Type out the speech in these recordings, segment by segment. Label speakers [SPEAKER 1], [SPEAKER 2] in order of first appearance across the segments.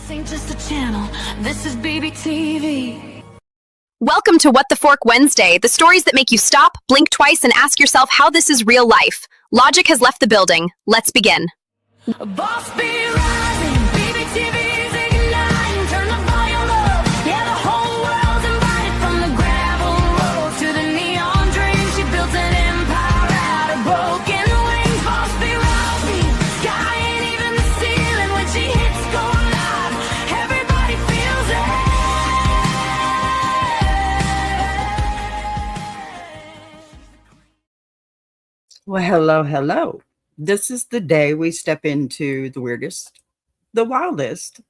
[SPEAKER 1] This ain't just a channel, this is BBTV.
[SPEAKER 2] Welcome to What the Fork Wednesday, the stories that make you stop, blink twice, and ask yourself how this is real life. Logic has left the building. Let's begin.
[SPEAKER 1] Boss be rising, BBTV's igniting, turn the volume up, yeah, the whole world's invited. From the gravel road to the neon dream, she built an empire out of broken wings. Boss be rising, sky ain't even the ceiling when she hits go live, everybody feels it.
[SPEAKER 3] Well, hello, hello. This is the day we step into the weirdest, the wildest,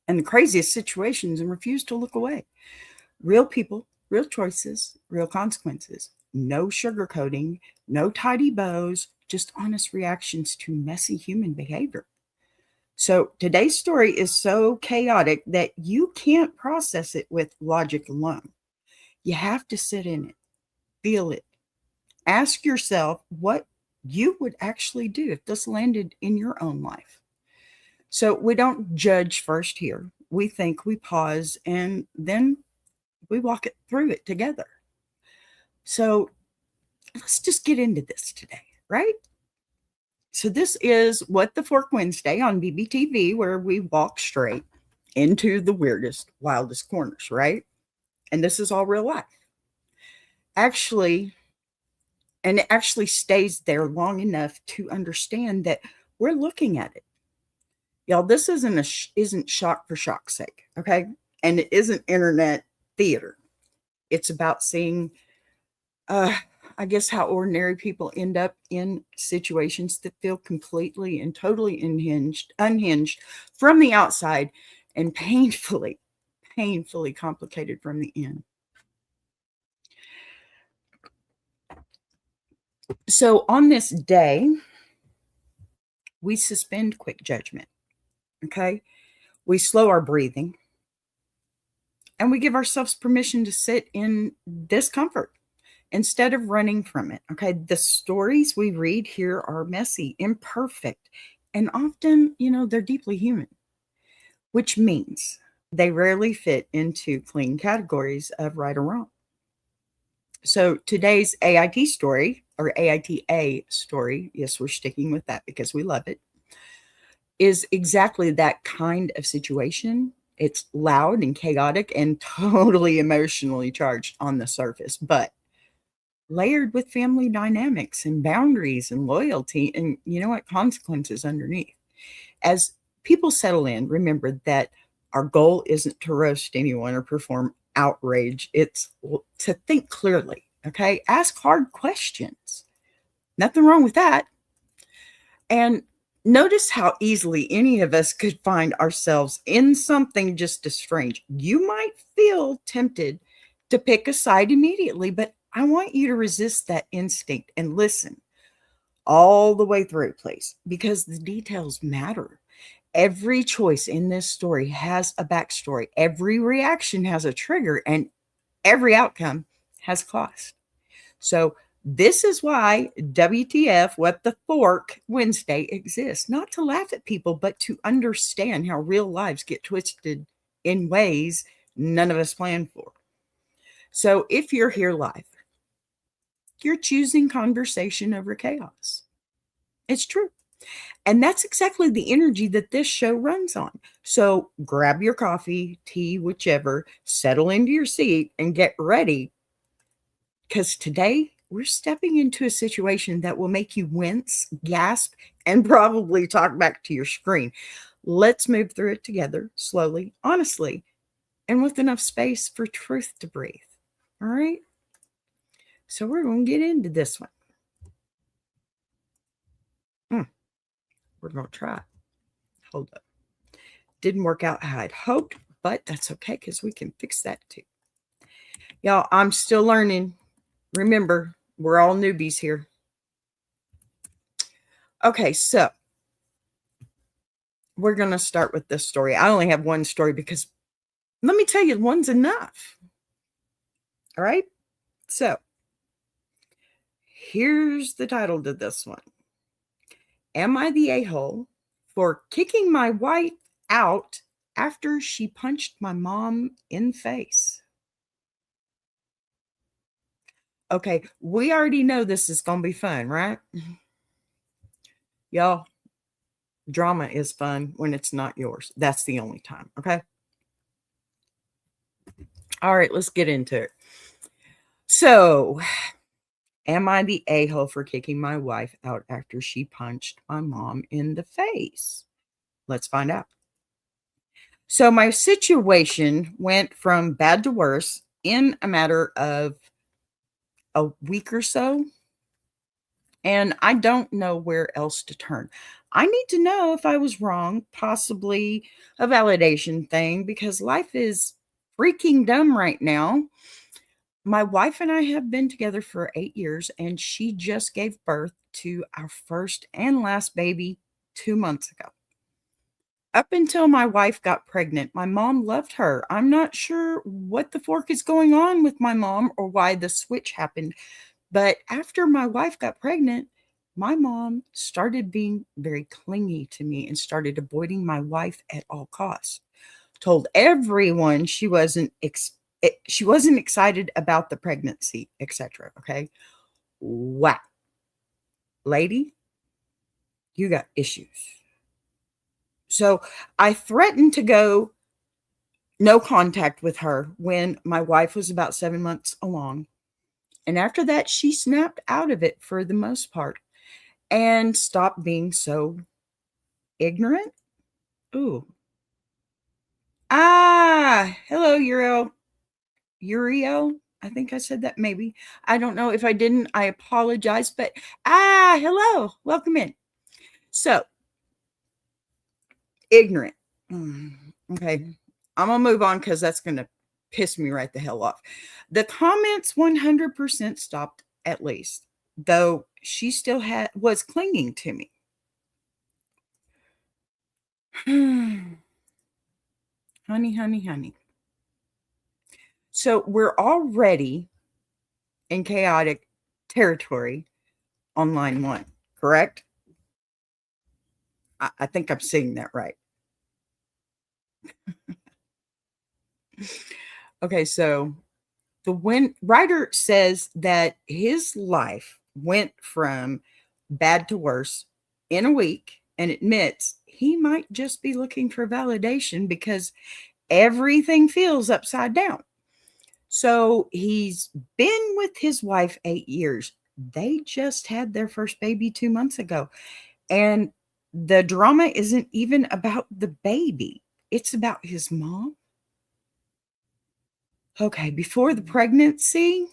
[SPEAKER 3] and the craziest situations and refuse to look away. Real people, real choices, real consequences. No sugarcoating, no tidy bows, just honest reactions to messy human behavior. So today's story is so chaotic that you can't process it with logic alone. You have to sit in it, feel it. Ask yourself what you would actually do if this landed in your own life. So we don't judge first here. We think, we pause, and then we walk it through it together. So let's just get into this today, right? So this is What the Fork Wednesday on BBTV, where we walk straight into the weirdest, wildest corners, right? And this is all real life. And it actually stays there long enough to understand that we're looking at it. Y'all, this isn't shock for shock's sake, okay? And it isn't internet theater. It's about seeing, I guess, how ordinary people end up in situations that feel completely and totally unhinged from the outside and painfully complicated from the in. So on this day, we suspend quick judgment, okay? We slow our breathing, and we give ourselves permission to sit in discomfort instead of running from it, okay? The stories we read here are messy, imperfect, and often, they're deeply human, which means they rarely fit into clean categories of right or wrong. So today's AIT story, or AITA story, yes, we're sticking with that because we love it, is exactly that kind of situation. It's loud and chaotic and totally emotionally charged on the surface, but layered with family dynamics and boundaries and loyalty and, consequences underneath. As people settle in, remember that our goal isn't to roast anyone or perform outrage. It's to think clearly, okay? Ask hard questions. Nothing wrong with that. And notice how easily any of us could find ourselves in something just as strange. You might feel tempted to pick a side immediately, but I want you to resist that instinct and listen all the way through, please, because the details matter. Every choice in this story has a backstory. Every reaction has a trigger, and every outcome has cost. So this is why WTF, What the Fork Wednesday exists. Not to laugh at people, but to understand how real lives get twisted in ways none of us planned for. So if you're here live, you're choosing conversation over chaos. It's true. And that's exactly the energy that this show runs on. So grab your coffee, tea, whichever, settle into your seat and get ready. Because today we're stepping into a situation that will make you wince, gasp, and probably talk back to your screen. Let's move through it together, slowly, honestly, and with enough space for truth to breathe. All right? So we're going to get into this one. We're going to try. Hold up. Didn't work out how I'd hoped, but that's okay because we can fix that too. Y'all, I'm still learning. Remember, we're all newbies here. Okay, so we're going to start with this story. I only have one story because let me tell you, one's enough. All right? So here's the title to this one. Am I the a-hole for kicking my wife out after she punched my mom in the face. Okay, we already know this is going to be fun, right? Y'all, drama is fun when it's not yours. That's the only time, okay? All right, let's get into it. So, am I the a-hole for kicking my wife out after she punched my mom in the face? Let's find out. So, my situation went from bad to worse in a matter of a week or so, and I don't know where else to turn. I need to know if I was wrong, possibly a validation thing, because life is freaking dumb right now. My wife and I have been together for 8 years, and she just gave birth to our first and last baby 2 months ago. Up until my wife got pregnant, my mom loved her. I'm not sure what the fork is going on with my mom or why the switch happened. But after my wife got pregnant, my mom started being very clingy to me and started avoiding my wife at all costs. Told everyone she wasn't excited about the pregnancy, etc. Okay. Wow. Lady, you got issues. So I threatened to go no contact with her when my wife was about 7 months along. And after that, she snapped out of it for the most part and stopped being so ignorant. Ooh. Hello, Uriel. I think I said that maybe. I don't know. If I didn't, I apologize. But hello. Welcome in. So, ignorant. Okay. I'm going to move on because that's going to piss me right the hell off. The comments 100% stopped at least, though she still was clinging to me. Honey. So we're already in chaotic territory on line 1, correct? I think I'm saying that right. Okay, so the writer says that his life went from bad to worse in a week and admits he might just be looking for validation because everything feels upside down. So he's been with his wife 8 years. They just had their first baby 2 months ago. And the drama isn't even about the baby. It's about his mom. Okay, before the pregnancy,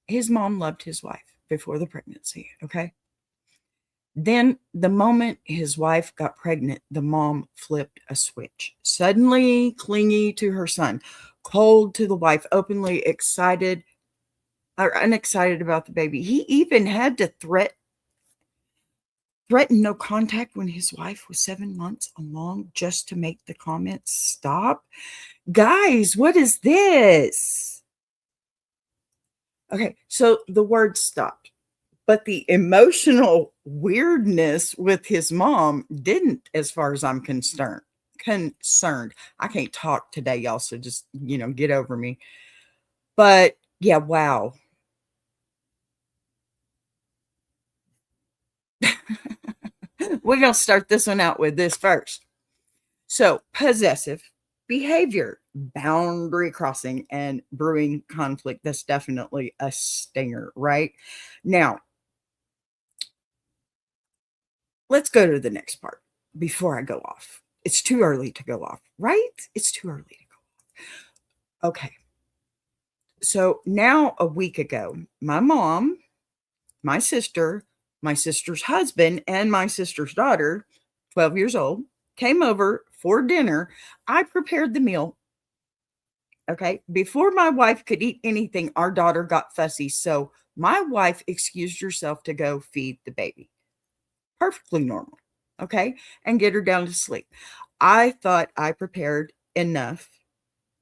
[SPEAKER 3] his mom loved his wife before the pregnancy, okay? Then the moment his wife got pregnant, the mom flipped a switch. Suddenly clingy to her son, cold to the wife, openly excited or unexcited about the baby. He even had to threaten no contact when his wife was 7 months along just to make the comments stop. Guys, what is this? Okay, so the word stopped, but the emotional weirdness with his mom didn't, as far as I'm concerned. I can't talk today, y'all, so just, get over me. But yeah, wow. We're going to start this one out with this first. So, possessive behavior, boundary crossing, and brewing conflict. That's definitely a stinger, right? Now, let's go to the next part before I go off. It's too early to go off, right? It's too early to go off. Okay. So now a week ago, my mom, my sister's husband, and my sister's daughter, 12 years old, came over for dinner. I prepared the meal. Okay. Before my wife could eat anything, our daughter got fussy. So my wife excused herself to go feed the baby. Perfectly normal. Okay. And get her down to sleep. I thought I prepared enough.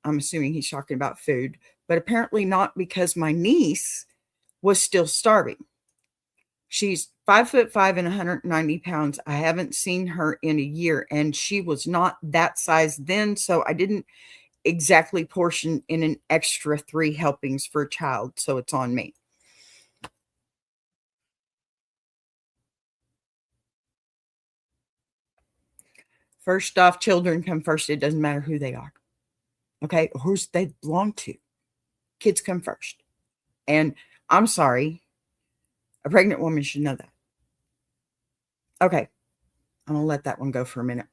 [SPEAKER 3] I'm assuming he's talking about food, but apparently not, because my niece was still starving. She's 5'5" and 190 pounds. I haven't seen her in a year, and she was not that size then, so I didn't exactly portion in an extra 3 helpings for a child, so it's on me. First off, children come first. It doesn't matter who they are. Okay? Or who they belong to. Kids come first. And I'm sorry, a pregnant woman should know that. Okay. I'm going to let that one go for a minute.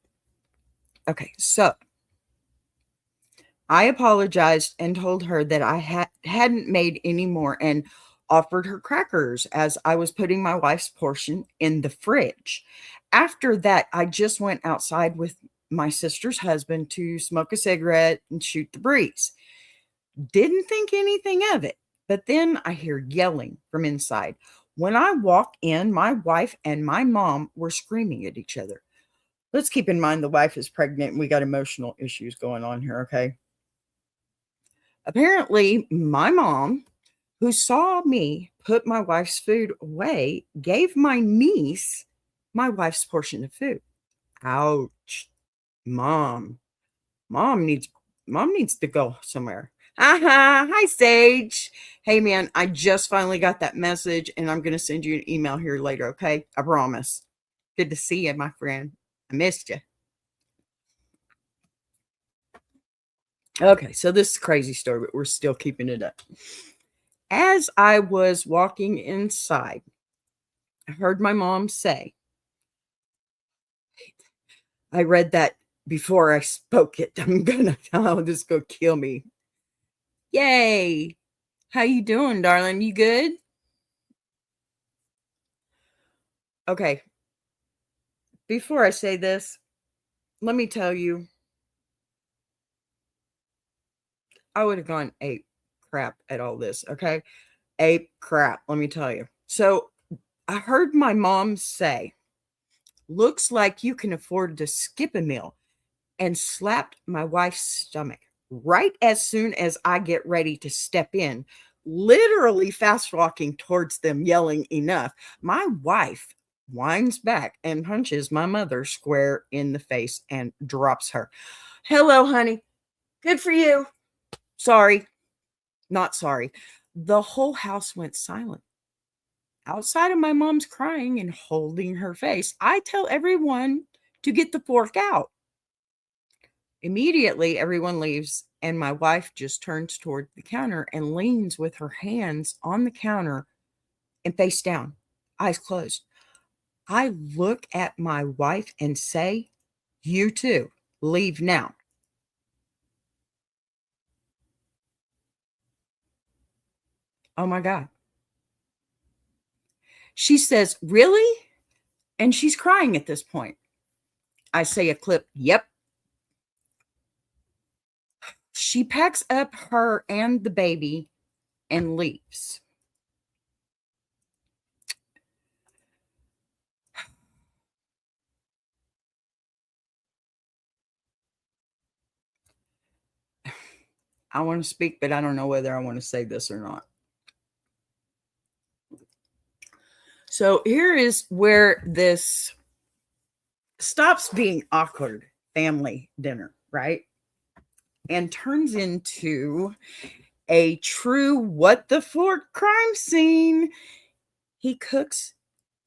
[SPEAKER 3] Okay. So I apologized and told her that I hadn't made any more and offered her crackers as I was putting my wife's portion in the fridge. After that, I just went outside with my sister's husband to smoke a cigarette and shoot the breeze. Didn't think anything of it, but then I hear yelling from inside. When I walk in, my wife and my mom were screaming at each other. Let's keep in mind the wife is pregnant and we got emotional issues going on here, okay? Apparently, my mom, who saw me put my wife's food away, gave my niece my wife's portion of food. Ouch. Mom needs to go somewhere. Hi, Sage. Hey, man, I just finally got that message, and I'm going to send you an email here later, okay? I promise. Good to see you, my friend. I missed you. Okay, so this is a crazy story, but we're still keeping it up. As I was walking inside, I heard my mom say, I read that before I spoke it. This is going to kill me. Yay. How you doing, darling? You good? Okay. Before I say this, let me tell you, I would have gone ape crap at all this, okay? Ape crap, let me tell you. So I heard my mom say, looks like you can afford to skip a meal, and slapped my wife's stomach right as soon as I get ready to step in, literally fast walking towards them, yelling enough. My wife winds back and punches my mother square in the face and drops her. Hello, honey. Good for you. Sorry. Not sorry. The whole house went silent. Outside of my mom's crying and holding her face, I tell everyone to get the fork out. Immediately, everyone leaves, and my wife just turns toward the counter and leans with her hands on the counter and face down, eyes closed. I look at my wife and say, you too, leave now. Oh my God. She says, really? And she's crying at this point. I say a clip, yep. She packs up her and the baby and leaves. I want to speak, but I don't know whether I want to say this or not. So here is where this stops being awkward family dinner, right? And turns into a true what the fork crime scene. He cooks.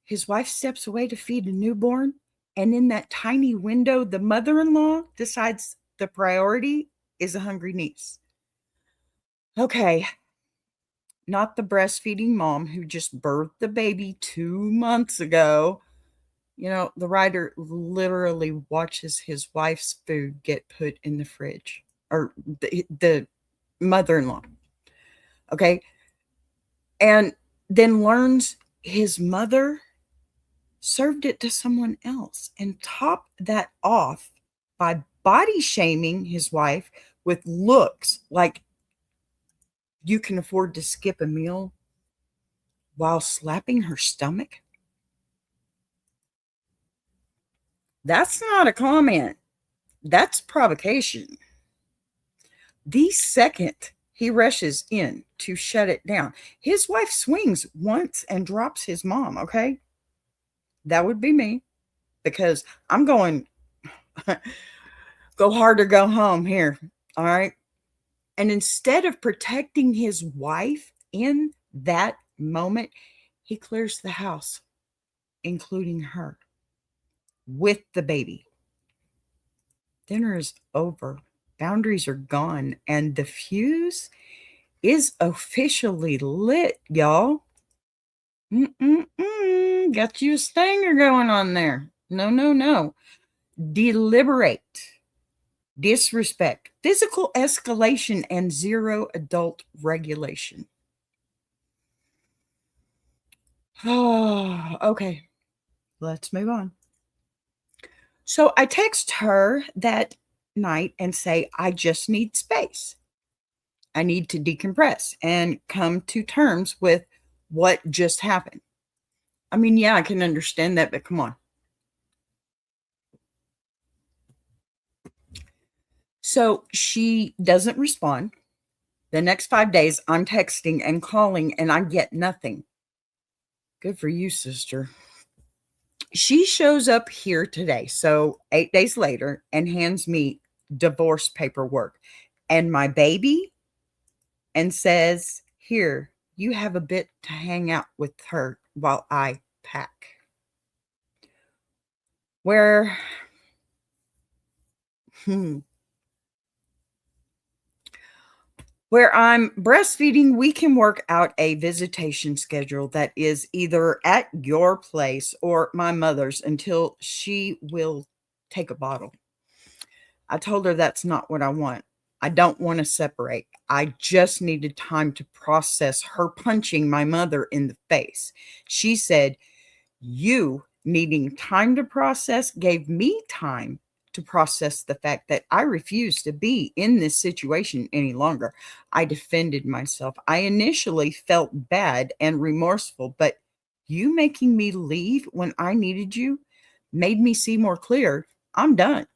[SPEAKER 3] His wife steps away to feed a newborn. And in that tiny window, the mother-in-law decides the priority is a hungry niece. Okay. Not the breastfeeding mom who just birthed the baby 2 months ago. You know, the writer literally watches his wife's food get put in the fridge, or the mother-in-law. Okay. And then learns his mother served it to someone else, and top that off by body shaming his wife with looks like you can afford to skip a meal while slapping her stomach. That's not a comment. That's provocation. The second He rushes in to shut it down. His wife swings once and drops his mom, okay? That would be me, because I'm going, go hard or go home here, all right? And instead of protecting his wife in that moment, he clears the house, including her, with the baby. Dinner is over. Boundaries are gone. And the fuse is officially lit, y'all. Got you a stanger going on there. No, no, no. Deliberate, disrespect, physical escalation, and zero adult regulation. Oh, okay. Let's move on. So I text her that night and say, I just need space. I need to decompress and come to terms with what just happened. I mean, yeah, I can understand that, but come on. So she doesn't respond. The next 5 days, I'm texting and calling, and I get nothing. Good for you, sister. She shows up here today, so 8 days later, and hands me divorce paperwork and my baby, and says, here, you have a bit to hang out with her while I pack. Where I'm breastfeeding, we can work out a visitation schedule that is either at your place or my mother's until she will take a bottle. I told her that's not what I want. I don't want to separate. I just needed time to process her punching my mother in the face. She said, you needing time to process gave me time to process the fact that I refused to be in this situation any longer. I defended myself. I initially felt bad and remorseful, but you making me leave when I needed you made me see more clear. I'm done.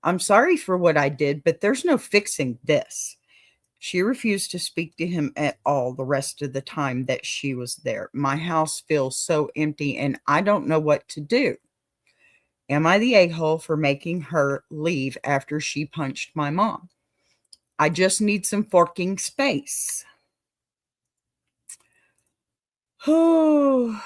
[SPEAKER 3] I'm sorry for what I did, but there's no fixing this. She refused to speak to him at all the rest of the time that she was there. My house feels so empty and I don't know what to do. Am I the a-hole for making her leave after she punched my mom? I just need some forking space. Oh,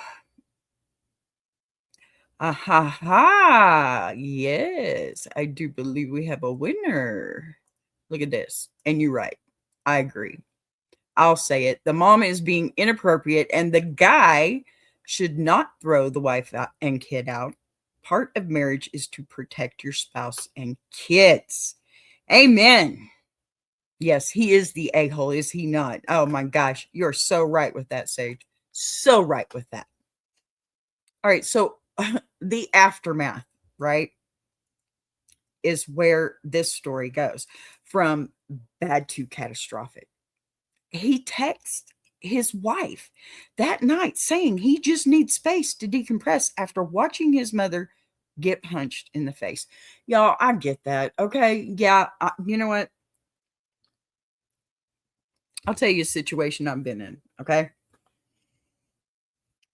[SPEAKER 3] ha! Yes, I do believe we have a winner. Look at this. And you're right. I agree. I'll say it. The mom is being inappropriate, and the guy should not throw the wife out and kid out. Part of marriage is to protect your spouse and kids. Amen. Yes, he is the a-hole, is he not? Oh my gosh, you're so right with that, Sage. So right with that. All right, so the aftermath, right, is where this story goes from bad to catastrophic. He texts his wife that night saying he just needs space to decompress after watching his mother get punched in the face. Y'all, I get that. Okay. Yeah. You know what? I'll tell you a situation I've been in. Okay.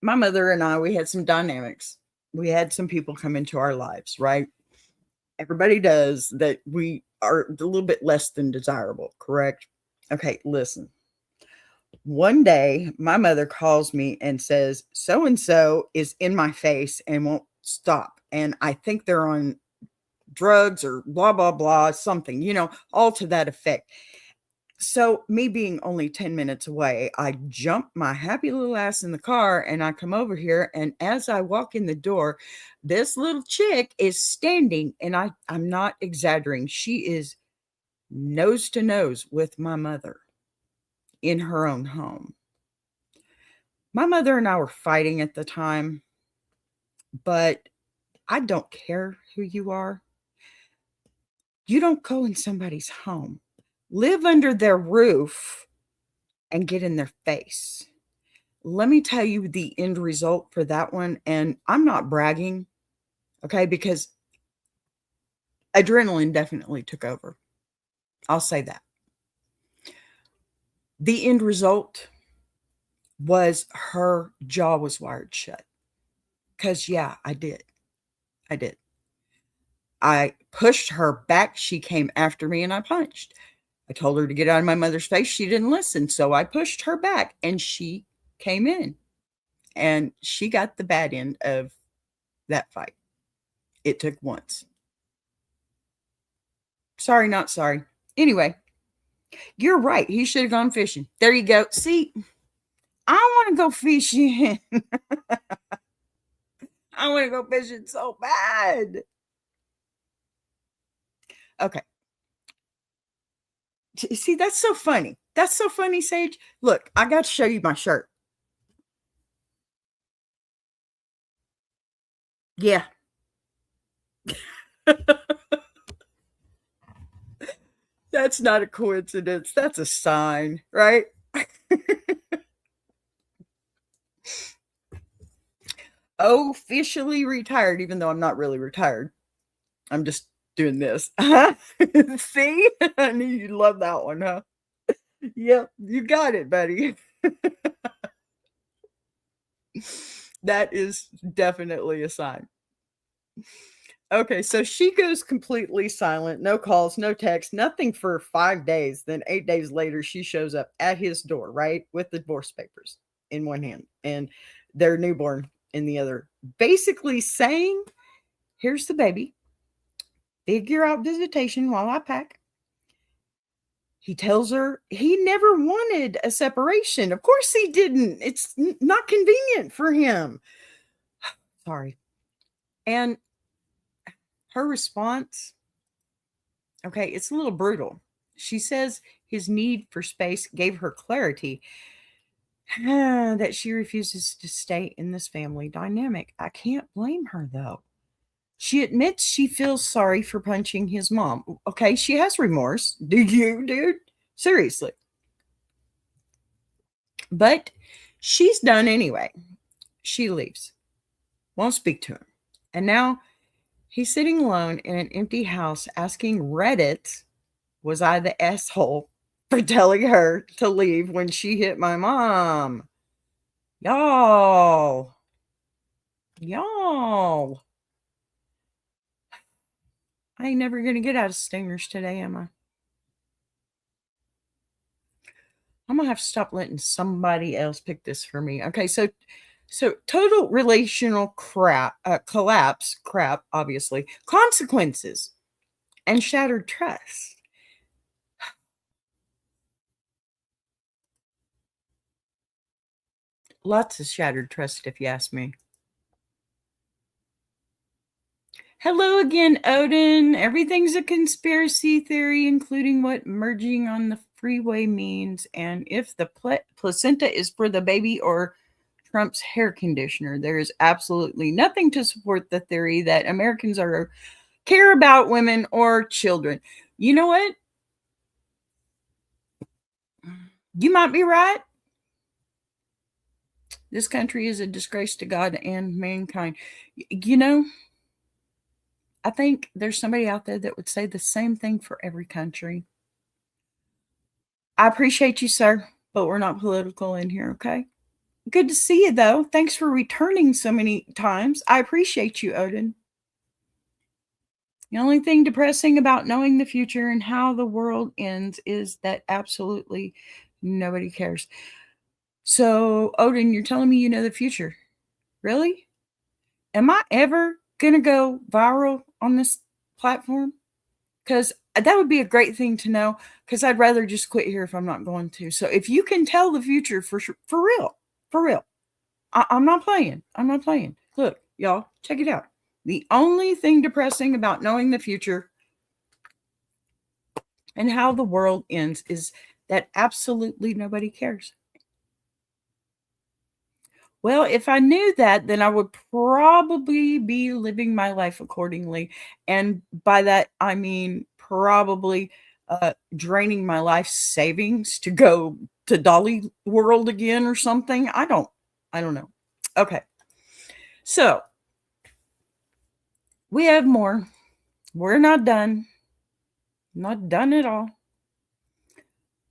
[SPEAKER 3] My mother and I, we had some dynamics. We had some people come into our lives, right? Everybody does that. We are a little bit less than desirable, correct? Okay. Listen. One day, my mother calls me and says, so-and-so is in my face and won't stop. And I think they're on drugs or blah, blah, blah, something, all to that effect. So me being only 10 minutes away, I jump my happy little ass in the car and I come over here. And as I walk in the door, this little chick is standing, and I'm not exaggerating. She is nose to nose with my mother in her own home. My mother and I were fighting at the time, but I don't care who you are. You don't go in somebody's home, live under their roof, and get in their face. Let me tell you the end result for that one. And I'm not bragging, okay, because adrenaline definitely took over. I'll say that. The end result was her jaw was wired shut. Because, yeah, I did. I pushed her back. She came after me and I punched. I told her to get out of my mother's face. She didn't listen. So I pushed her back and she came in. And she got the bad end of that fight. It took once. Sorry, not sorry. Anyway, you're right. He should have gone fishing. There you go. See, I want to go fishing. I want to go fishing so bad. Okay. See, that's so funny. That's so funny, Sage. Look, I got to show you my shirt. Yeah. That's not a coincidence. That's a sign, right? Officially retired, even though I'm not really retired. I'm just doing this. See? I knew you'd love that one, huh? Yep, you got it, buddy. That is definitely a sign. Okay, so she goes completely silent, no calls, no texts, nothing for 5 days. Then 8 days later, she shows up at his door, right, with the divorce papers in one hand and their newborn in the other, basically saying, here's the baby. Figure out visitation while I pack. He tells her he never wanted a separation. Of course he didn't. It's not convenient for him. Sorry. And her response, okay, it's a little brutal. She says his need for space gave her clarity that she refuses to stay in this family dynamic. I can't blame her, though. She admits she feels sorry for punching his mom. Okay, she has remorse. Do you, dude? Seriously. But she's done anyway. She leaves. Won't speak to him. And now he's sitting alone in an empty house asking Reddit, was I the asshole for telling her to leave when she hit my mom? Y'all. I ain't never going to get out of stingers today, am I? I'm going to have to stop letting somebody else pick this for me. Okay, so total relational collapse, obviously, consequences, and shattered trust. Lots of shattered trust, if you ask me. Hello again, Odin. Everything's a conspiracy theory, including what merging on the freeway means and if the placenta is for the baby or Trump's hair conditioner. There is absolutely nothing to support the theory that Americans care about women or children. You know what? You might be right. This country is a disgrace to God and mankind. You know, I think there's somebody out there that would say the same thing for every country. I appreciate you, sir, but we're not political in here, okay? Good to see you, though. Thanks for returning so many times. I appreciate you, Odin. The only thing depressing about knowing the future and how the world ends is that absolutely nobody cares. So, Odin, you're telling me you know the future. Really? Am I ever going to go viral on this platform? Because that would be a great thing to know, because I'd rather just quit here if I'm not going to. So if you can tell the future for real, I'm not playing. Look, y'all, check it out. The only thing depressing about knowing the future and how the world ends is that absolutely nobody cares. Well, if I knew that, then I would probably be living my life accordingly. And by that, I mean probably draining my life savings to go to Dolly World again or something. I don't know. Okay. So we have more. We're not done. Not done at all.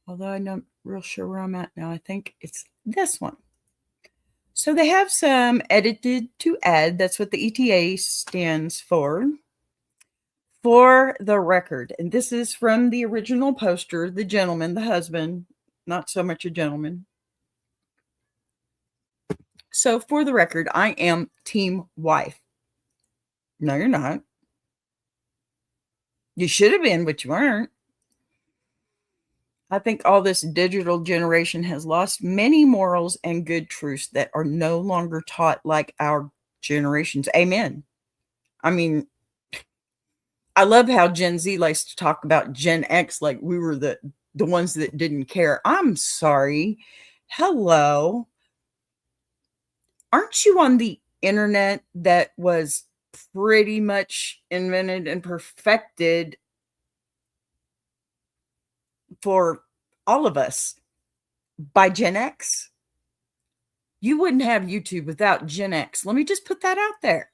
[SPEAKER 3] Although real sure where I'm at now. I think it's this one. So they have some edited to add. That's what the ETA stands for. For the record, and this is from the original poster, the gentleman, the husband, not so much a gentleman. So for the record, I am team wife. No, you're not. You should have been, but you weren't. I think all this digital generation has lost many morals and good truths that are no longer taught like our generations. Amen. I mean, I love how Gen Z likes to talk about Gen X like we were the ones that didn't care. I'm sorry. Hello. Aren't you on the internet that was pretty much invented and perfected for all of us by Gen X? You wouldn't have YouTube without Gen X. Let me just put that out there.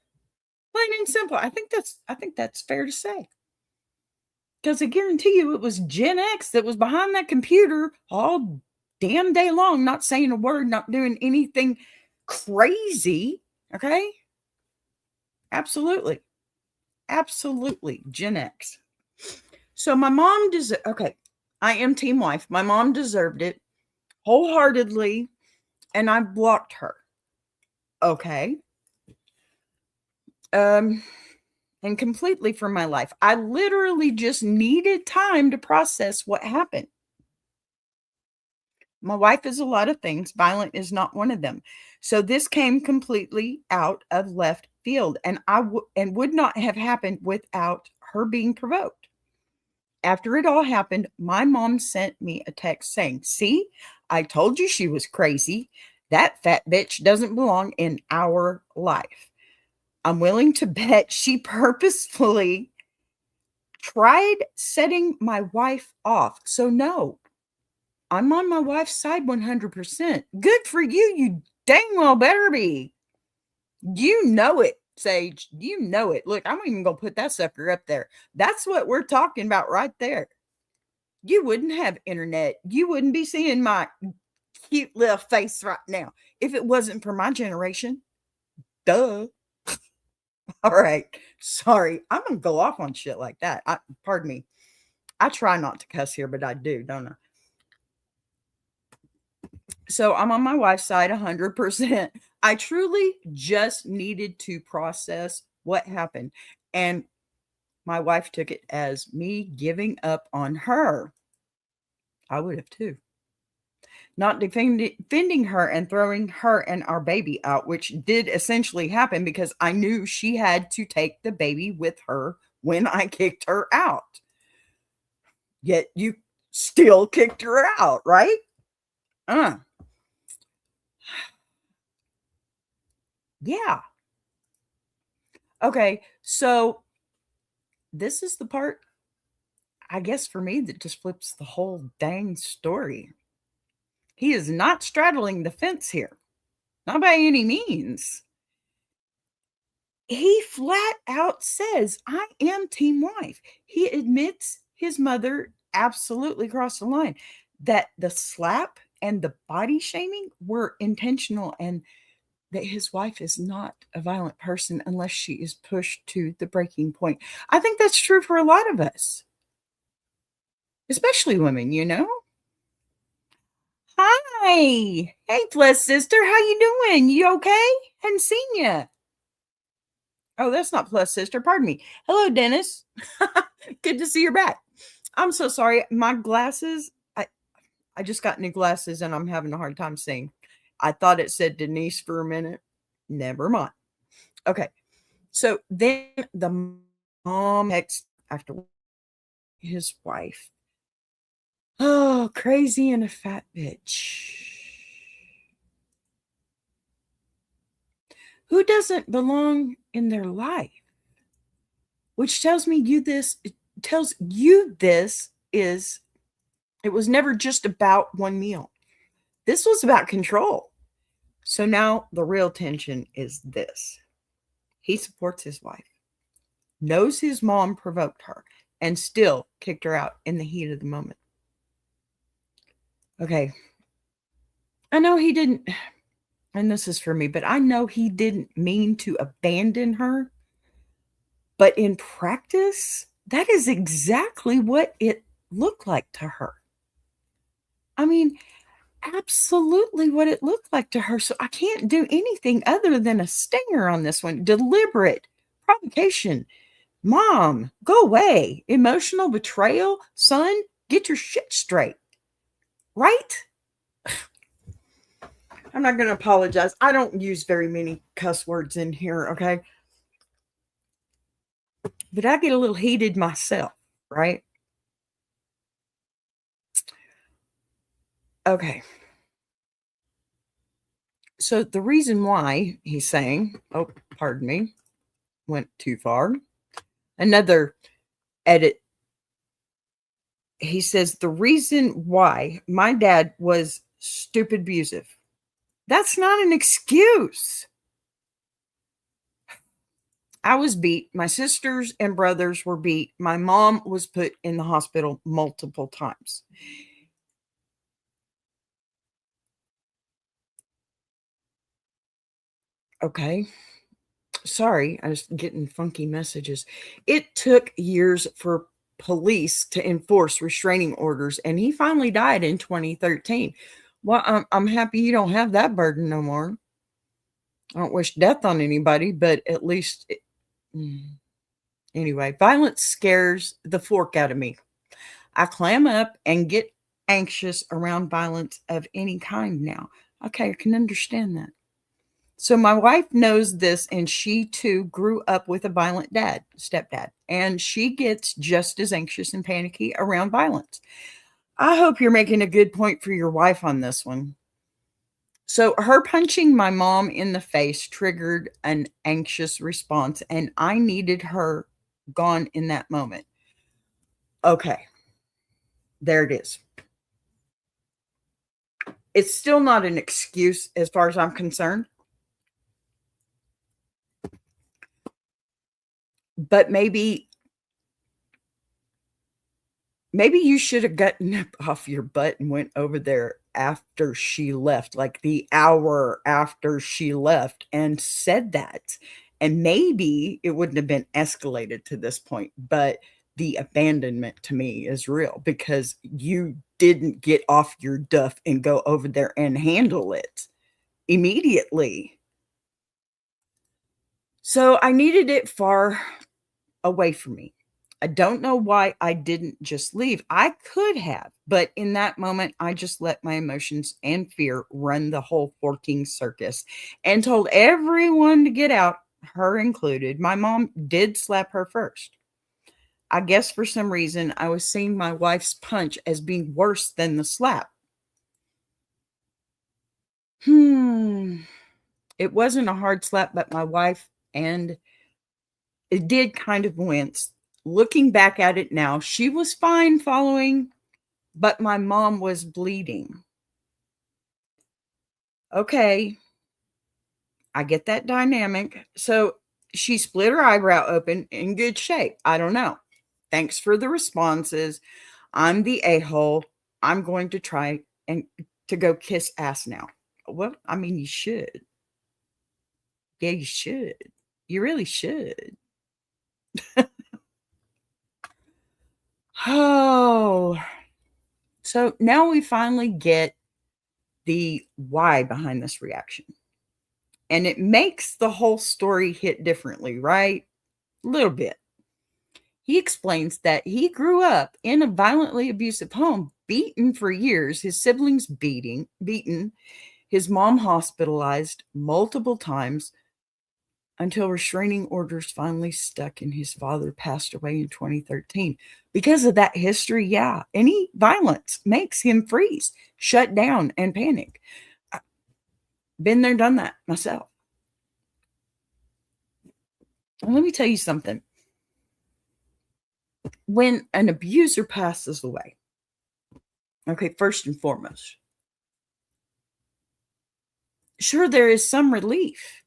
[SPEAKER 3] Plain and simple. I think that's fair to say. Because I guarantee you it was Gen X that was behind that computer all damn day long, not saying a word, not doing anything crazy. Okay? Absolutely. Absolutely. Gen X. So my mom okay. I am team wife. My mom deserved it wholeheartedly, and I blocked her. Okay. And completely from my life. I literally just needed time to process what happened. My wife is a lot of things. Violent is not one of them. So this came completely out of left field, and would not have happened without her being provoked. After it all happened, my mom sent me a text saying, "See, I told you she was crazy. That fat bitch doesn't belong in our life." I'm willing to bet she purposefully tried setting my wife off. So no, I'm on my wife's side 100%. Good for you. You dang well better be. You know it, Sage. You know it. Look, I'm even going to put that sucker up there. That's what we're talking about right there. You wouldn't have internet. You wouldn't be seeing my cute little face right now if it wasn't for my generation. Duh. All right. Sorry. I'm going to go off on shit like that. Pardon me. I try not to cuss here, but I do, don't I? So I'm on my wife's side 100%. I truly just needed to process what happened. And my wife took it as me giving up on her. I would have too. Not defending her and throwing her and our baby out, which did essentially happen because I knew she had to take the baby with her when I kicked her out. Yet you still kicked her out, right? Yeah. Okay, so this is the part, I guess, for me that just flips the whole dang story. He is not straddling the fence here. Not by any means. He flat out says, I am team wife. He admits his mother absolutely crossed the line. That the slap and the body shaming were intentional, and that his wife is not a violent person unless she is pushed to the breaking point. I think that's true for a lot of us, especially women, you know? Hi. Hey, Plus sister. How you doing? You okay? Hadn't seen you. Oh, that's not Plus sister. Pardon me. Hello, Dennis. Good to see you're back. I'm so sorry. My glasses, I just got new glasses and I'm having a hard time seeing. I thought it said Denise for a minute. Never mind. Okay. So then the mom texts after his wife. Oh, crazy and a fat bitch. Who doesn't belong in their life? Which tells me it was never just about one meal. This was about control. So now the real tension is this. He supports his wife, knows his mom provoked her, and still kicked her out in the heat of the moment. Okay. I know he didn't, and this is for me, but I know he didn't mean to abandon her. But in practice, that is exactly what it looked like to her. I mean, absolutely what it looked like to her. So I can't do anything other than a stinger on this one. Deliberate provocation. Mom, go away. Emotional betrayal. Son, get your shit straight. Right? I'm not going to apologize. I don't use very many cuss words in here, okay? But I get a little heated myself, right? Okay. So the reason why he's saying, oh, pardon me, went too far. Another edit. He says, the reason why my dad was stupid abusive. That's not an excuse. I was beat. My sisters and brothers were beat. My mom was put in the hospital multiple times. Okay. Sorry, I was getting funky messages. It took years for police to enforce restraining orders, and he finally died in 2013. Well, I'm happy you don't have that burden no more. I don't wish death on anybody, but at least, anyway, violence scares the fork out of me. I clam up and get anxious around violence of any kind now. Okay, I can understand that. So my wife knows this, and she too grew up with a violent stepdad, and she gets just as anxious and panicky around violence. I hope you're making a good point for your wife on this one. So her punching my mom in the face triggered an anxious response, and I needed her gone in that moment. Okay, there it is. It's still not an excuse as far as I'm concerned. But maybe you should have gotten up off your butt and went over there after she left, like the hour after she left, and said that. And maybe it wouldn't have been escalated to this point, but the abandonment to me is real because you didn't get off your duff and go over there and handle it immediately. So I needed it far away from me. I don't know why I didn't just leave. I could have, but in that moment, I just let my emotions and fear run the whole forking circus and told everyone to get out, her included. My mom did slap her first. I guess for some reason, I was seeing my wife's punch as being worse than the slap. It wasn't a hard slap, but my wife and it did kind of wince. Looking back at it now, she was fine following, but my mom was bleeding. Okay, I get that dynamic. So she split her eyebrow open in good shape. I don't know. Thanks for the responses. I'm the a-hole. I'm going to try and to go kiss ass now. Well, I mean, you should. Yeah, you should. You really should. Oh, so now we finally get the why behind this reaction. And it makes the whole story hit differently, right? A little bit. He explains that he grew up in a violently abusive home, beaten for years, his siblings beaten, his mom hospitalized multiple times until restraining orders finally stuck and his father passed away in 2013. Because of that history, yeah, any violence makes him freeze, shut down, and panic. Been there, done that myself. And let me tell you something. When an abuser passes away, okay, first and foremost, sure, there is some relief,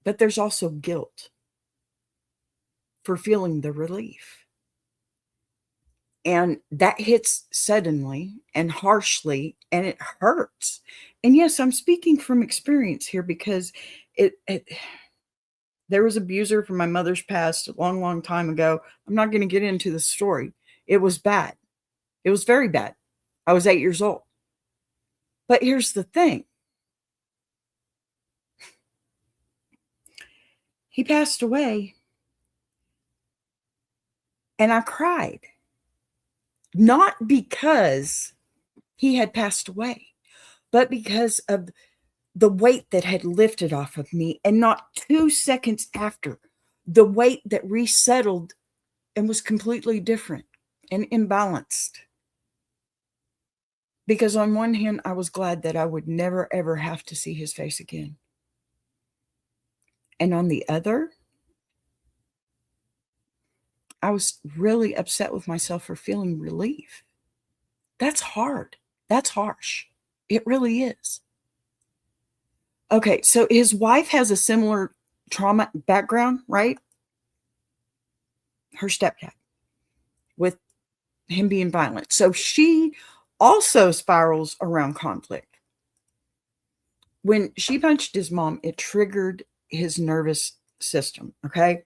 [SPEAKER 3] but there's also guilt for feeling the relief. And that hits suddenly and harshly, and it hurts. And yes, I'm speaking from experience here because there was an abuser from my mother's past a long, long time ago. I'm not going to get into the story. It was bad. It was very bad. I was 8 years old. But here's the thing. He passed away, and I cried. Not because he had passed away, but because of the weight that had lifted off of me. And not 2 seconds after, the weight that resettled and was completely different and imbalanced. Because on one hand, I was glad that I would never, ever have to see his face again. And on the other, I was really upset with myself for feeling relief. That's hard. That's harsh. It really is. Okay, so his wife has a similar trauma background, right? Her stepdad, with him being violent. So she also spirals around conflict. When she punched his mom, it triggered his nervous system, okay?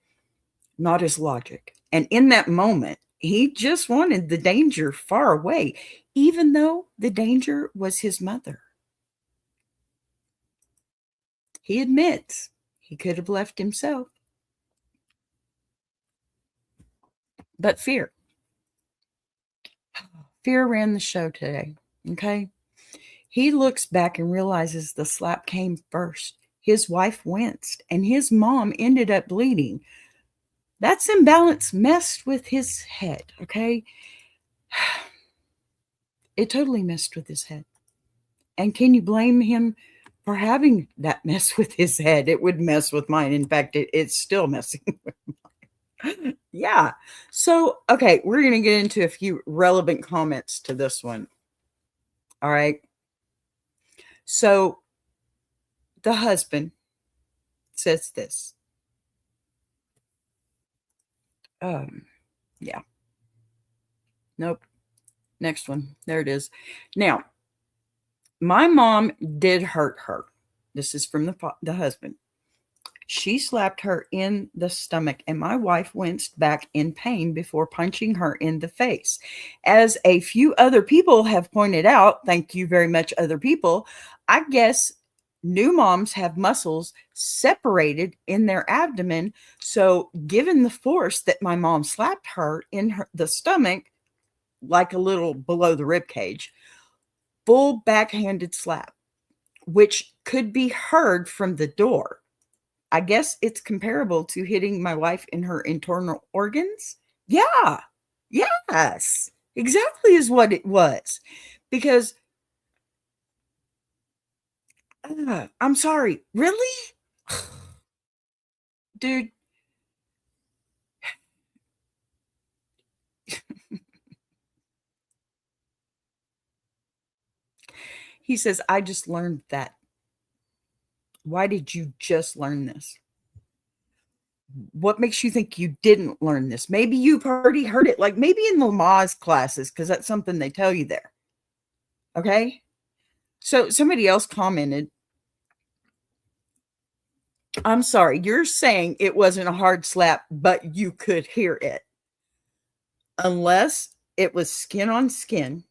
[SPEAKER 3] Not his logic. And in that moment, he just wanted the danger far away, even though the danger was his mother. He admits he could have left himself. But fear ran the show today, okay? He looks back and realizes the slap came first. His wife winced, and his mom ended up bleeding. That's imbalance messed with his head, okay? It totally messed with his head. And can you blame him for having that mess with his head? It would mess with mine. In fact, it's still messing with mine. Yeah. So, okay, we're going to get into a few relevant comments to this one. All right. So, the husband says this. Yeah. Nope. Next one. There it is. Now, my mom did hurt her. This is from the husband. She slapped her in the stomach, and my wife winced back in pain before punching her in the face. As a few other people have pointed out, thank you very much, other people, I guess new moms have muscles separated in their abdomen. So given the force that my mom slapped her in the stomach, like a little below the rib cage, full backhanded slap, which could be heard from the door. I guess it's comparable to hitting my wife in her internal organs. Yeah. Yes. Exactly is what it was. Because I'm sorry. Really? Dude. He says, I just learned that. Why did you just learn this? What makes you think you didn't learn this? Maybe you've already heard it, like maybe in the Lamaze classes, because that's something they tell you there. Okay? So somebody else commented, I'm sorry, you're saying it wasn't a hard slap, but you could hear it. Unless it was skin on skin,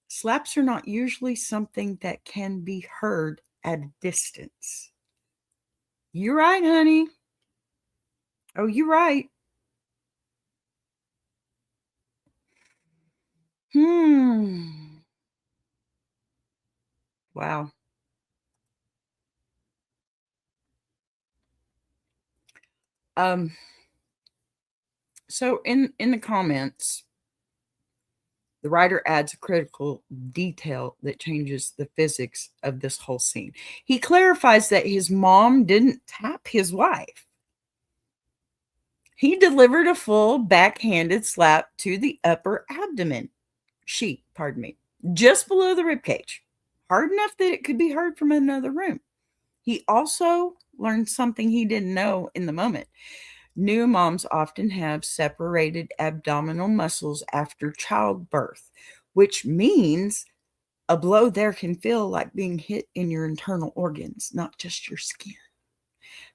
[SPEAKER 3] slaps are not usually something that can be heard at a distance. You're right, honey. Oh, you're right. Wow. So in the comments, the writer adds a critical detail that changes the physics of this whole scene. He clarifies that his mom didn't tap his wife. He delivered a full backhanded slap to the upper abdomen. Pardon me, just below the ribcage, hard enough that it could be heard from another room. He also learned something he didn't know in the moment. New moms often have separated abdominal muscles after childbirth, which means a blow there can feel like being hit in your internal organs, not just your skin.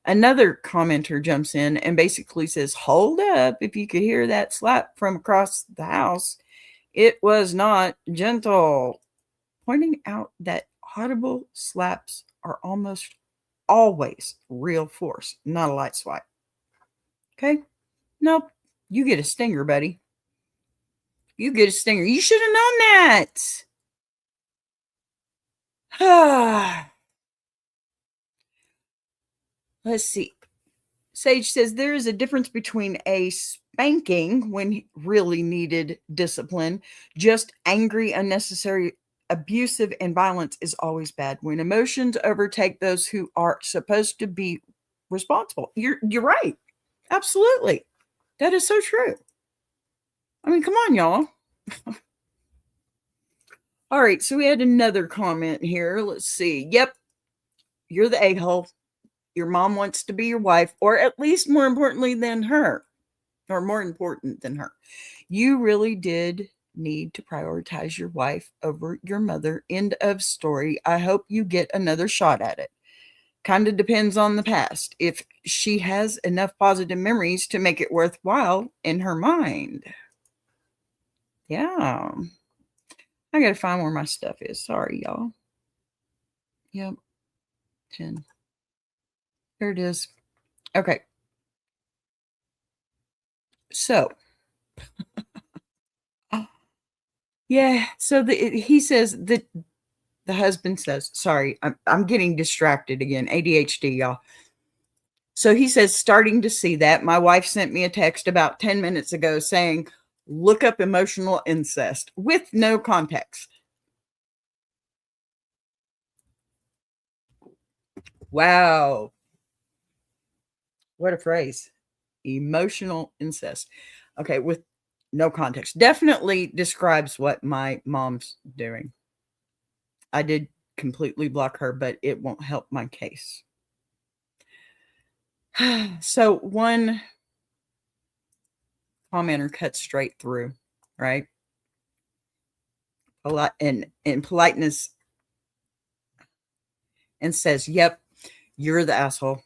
[SPEAKER 3] Another commenter jumps in and basically says, hold up, if you could hear that slap from across the house, it was not gentle. Pointing out that audible slaps are almost always real force, not a light swipe. Okay? Nope. You get a stinger, buddy. You get a stinger. You should have known that. Let's see. Sage says there is a difference between a spanking when really needed discipline, just angry, unnecessary, abusive, and violence is always bad. When emotions overtake those who are supposed to be responsible. You're right. Absolutely. That is so true. I mean, come on, y'all. All right, so we had another comment here. Let's see. Yep, you're the a-hole. Your mom wants to be your wife, or at least more importantly than her, or more important than her. You really did need to prioritize your wife over your mother. End of story. I hope you get another shot at it. Kind of depends on the past. If she has enough positive memories to make it worthwhile in her mind. Yeah. I got to find where my stuff is. Sorry, y'all. Yep. 10. There it is. Okay. So, yeah. So he says that the husband says, sorry, I'm getting distracted again. ADHD, y'all. So he says, starting to see that. My wife sent me a text about 10 minutes ago saying, look up emotional incest with no context. Wow. What a phrase. Emotional incest. Okay, with no context. Definitely describes what my mom's doing. I did completely block her, but it won't help my case. So one commenter cuts straight through, right? A lot in politeness and says, yep, you're the asshole.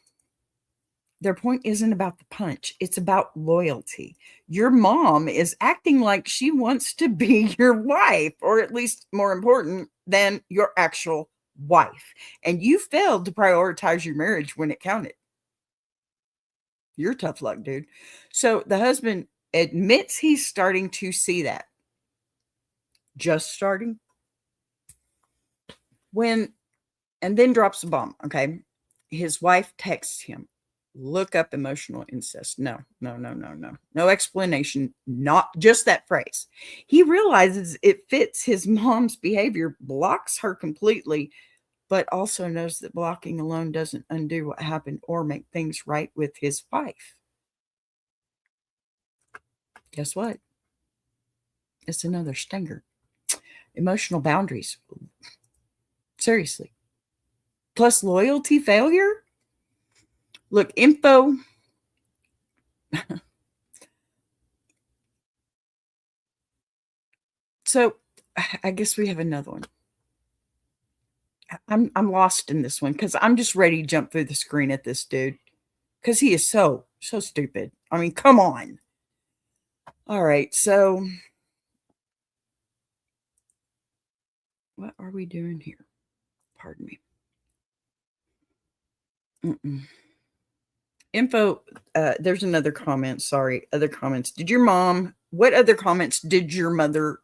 [SPEAKER 3] Their point isn't about the punch. It's about loyalty. Your mom is acting like she wants to be your wife, or at least more important than your actual wife. And you failed to prioritize your marriage when it counted. You're tough luck, dude. So the husband admits he's starting to see that. Just starting. And then drops the bomb. Okay. His wife texts him, look up emotional incest. No explanation. Not just that phrase. He realizes it fits his mom's behavior, blocks her completely, but also knows that blocking alone doesn't undo what happened or make things right with his wife. Guess what? It's another stinger. Emotional boundaries. Seriously. Plus loyalty failure? Look, info. So I guess we have another one. I'm lost in this one because I'm just ready to jump through the screen at this dude because he is so stupid. I mean, come on. All right, so what are we doing here? Pardon me. Info. There's another comment. Sorry, other comments. What other comments did your mother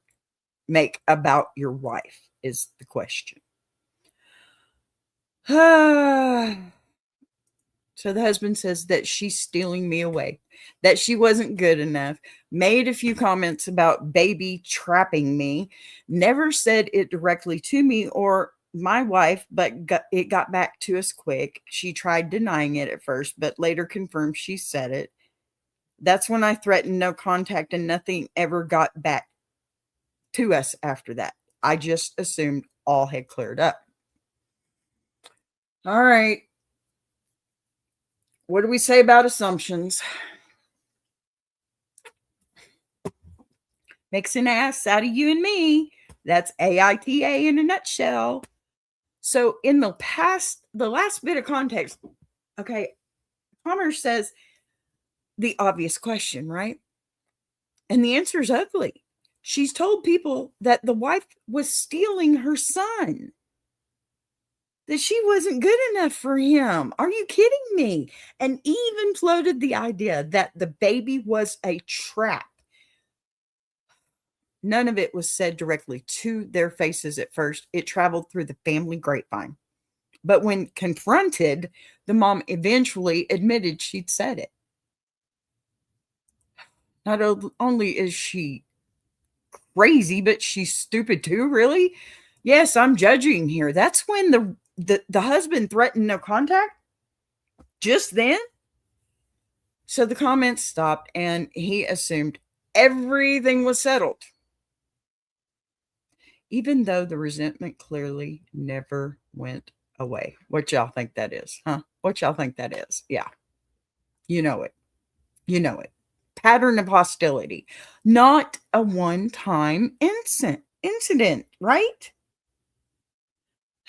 [SPEAKER 3] make about your wife? Is the question. So the husband says that she's stealing me away, that she wasn't good enough, made a few comments about baby trapping me, never said it directly to me or my wife, but it got back to us quick. She tried denying it at first, but later confirmed she said it. That's when I threatened no contact and nothing ever got back to us after that. I just assumed all had cleared up. All right. What do we say about assumptions? Makes an ass out of you and me. That's AITA in a nutshell. So in the last bit of context, okay, Palmer says the obvious question, right? And the answer is ugly. She's told people that the wife was stealing her son, that she wasn't good enough for him. Are you kidding me? And even floated the idea that the baby was a trap. None of it was said directly to their faces at first. It traveled through the family grapevine. But when confronted, the mom eventually admitted she'd said it. Not only is she crazy, but she's stupid too, really? Yes, I'm judging here. That's when the husband threatened no contact? Just then? So the comments stopped and he assumed everything was settled. Even though the resentment clearly never went away. What y'all think that is, huh? What y'all think that is? Yeah. You know it. You know it. Pattern of hostility. Not a one-time incident, right?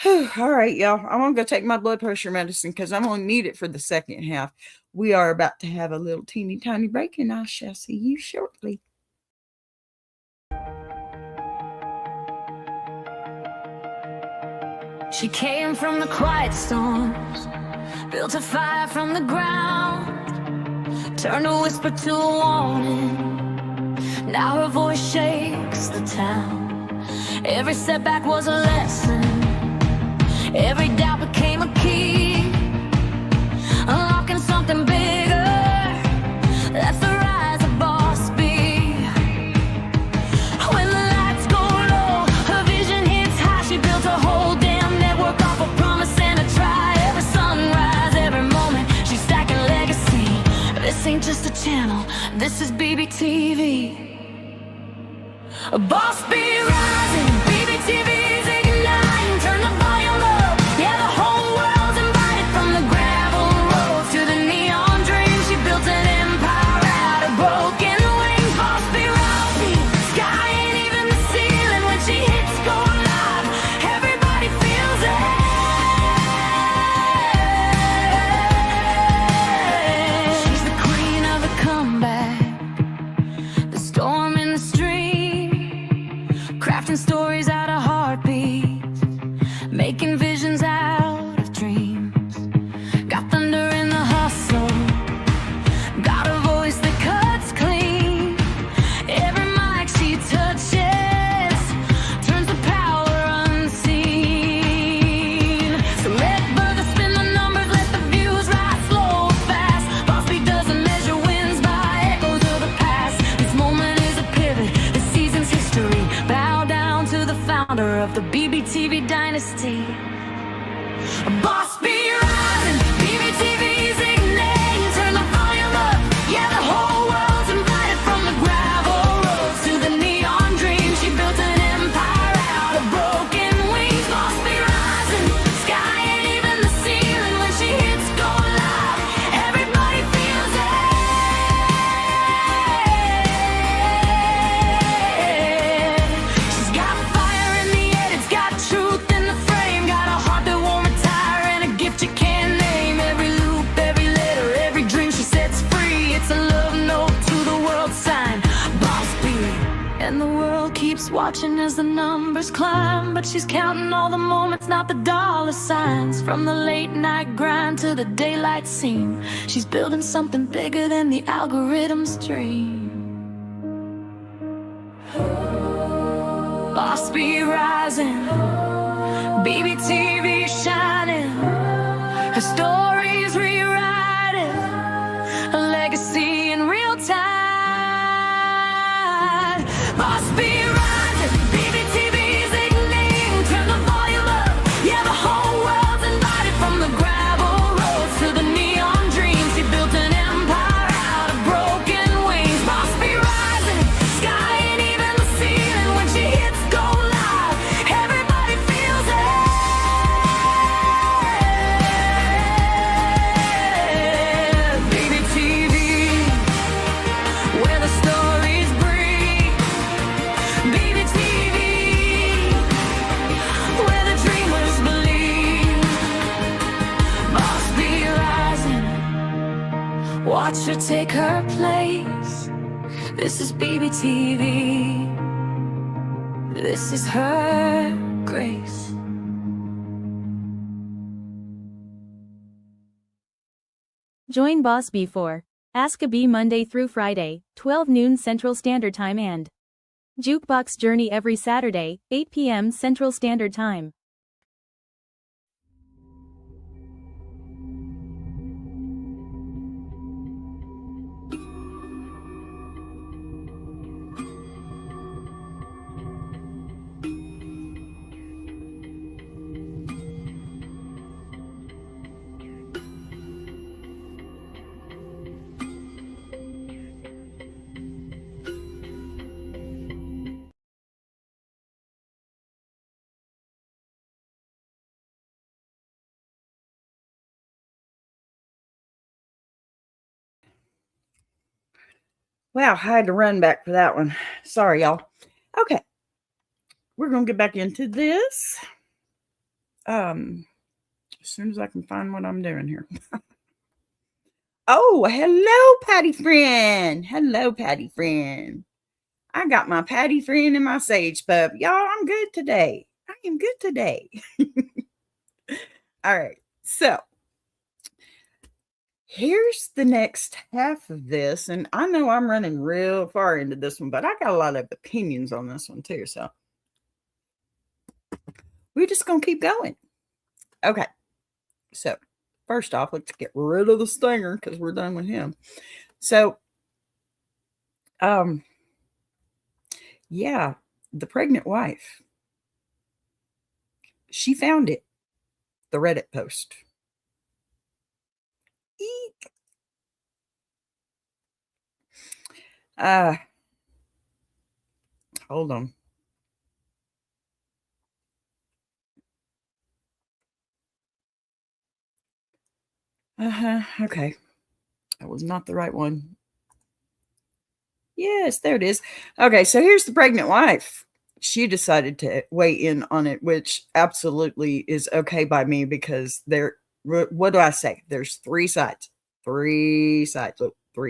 [SPEAKER 3] All right, y'all. I'm going to go take my blood pressure medicine because I'm going to need it for the second half. We are about to have a little teeny tiny break and I shall see you shortly.
[SPEAKER 1] She came from the quiet storms, built a fire from the ground, turned a whisper to a warning. Now her voice shakes the town. Every setback was a lesson, every doubt became a key, unlocking something bigger. That's the rise of Boss B. When the lights go low, her vision hits high. She built a whole damn network off a promise and a try. Every sunrise, every moment, she's stacking legacy. This ain't just a channel, this is BBTV. A Boss B rising, BBTV's igniting. Turn the volume up, yeah, the whole world's invited. From the gravel road to the neon dream, she built an empire out of broken wings. Boss B rising, sky ain't even the ceiling. When she hits go live, everybody feels it. She's the queen of the comeback, the storm in the stream, crafting stories out of heartbeats, making visions out of dreams. Got thunder in the hustle, got a voice that cuts clean. Every mic she touches turns the power unseen. So let brothers spin the numbers, let the views rise slow or fast. Boss B doesn't measure wins by echoes of the past. This moment is a pivot, this season's history. Bow down to the founder of the BBTV dynasty. Boss B rising, BBTV's igniting. Turn the volume up, yeah, the whole world's invited. From the gravel roads to the neon dream, she built an empire out of broken wings. Boss B rising, sky ain't even the ceiling. When she hits go live, everybody feels it. She's got fire in the head, it's got truth in the frame, got a heart that won't retire and a gift you can't name. Every loop, every letter, every dream she sets free, it's a love note to the world sign. Boss B. And the world keeps watching as the numbers climb, but she's counting all the moments, not the dollar signs. From the late night grind to the daylight scene, she's building something bigger than the algorithm's dream. Boss B rising, BBTV shining, her story's rewriting, a legacy in real time. Boss B rising, BBTV's igniting. Turn the volume up, yeah, the whole world's invited. From the gravel roads to the neon dreams, she built an empire out of broken wings. Boss B rising, sky ain't even the ceiling. When she hits go live, everybody feels it. watch her take her place. This is BBTV. This is her grace.
[SPEAKER 4] Join Boss B for Ask a Bee Monday through Friday, 12 noon Central Standard Time and Jukebox Journey every Saturday, 8 p.m. Central Standard Time.
[SPEAKER 3] Wow, I had to run back for that one. Sorry, y'all. Okay. We're going to get back into this. As soon as I can find what I'm doing here. Oh, hello, Patty friend. Hello, Patty friend. I got my Patty friend and my Sage pup. Y'all, I'm good today. I am good today. All right. So, here's the next half of this. And I know I'm running real far into this one, but I got a lot of opinions on this one too. So, we're just going to keep going. Okay. So, first off, let's get rid of the stinger because we're done with him. So, yeah, the pregnant wife, she found it, the Reddit post. Eek. Hold on. Okay. That was not the right one. Yes, there it is. Okay, so here's the pregnant wife. She decided to weigh in on it, which absolutely is okay by me because what do I say? There's three sides. Look, three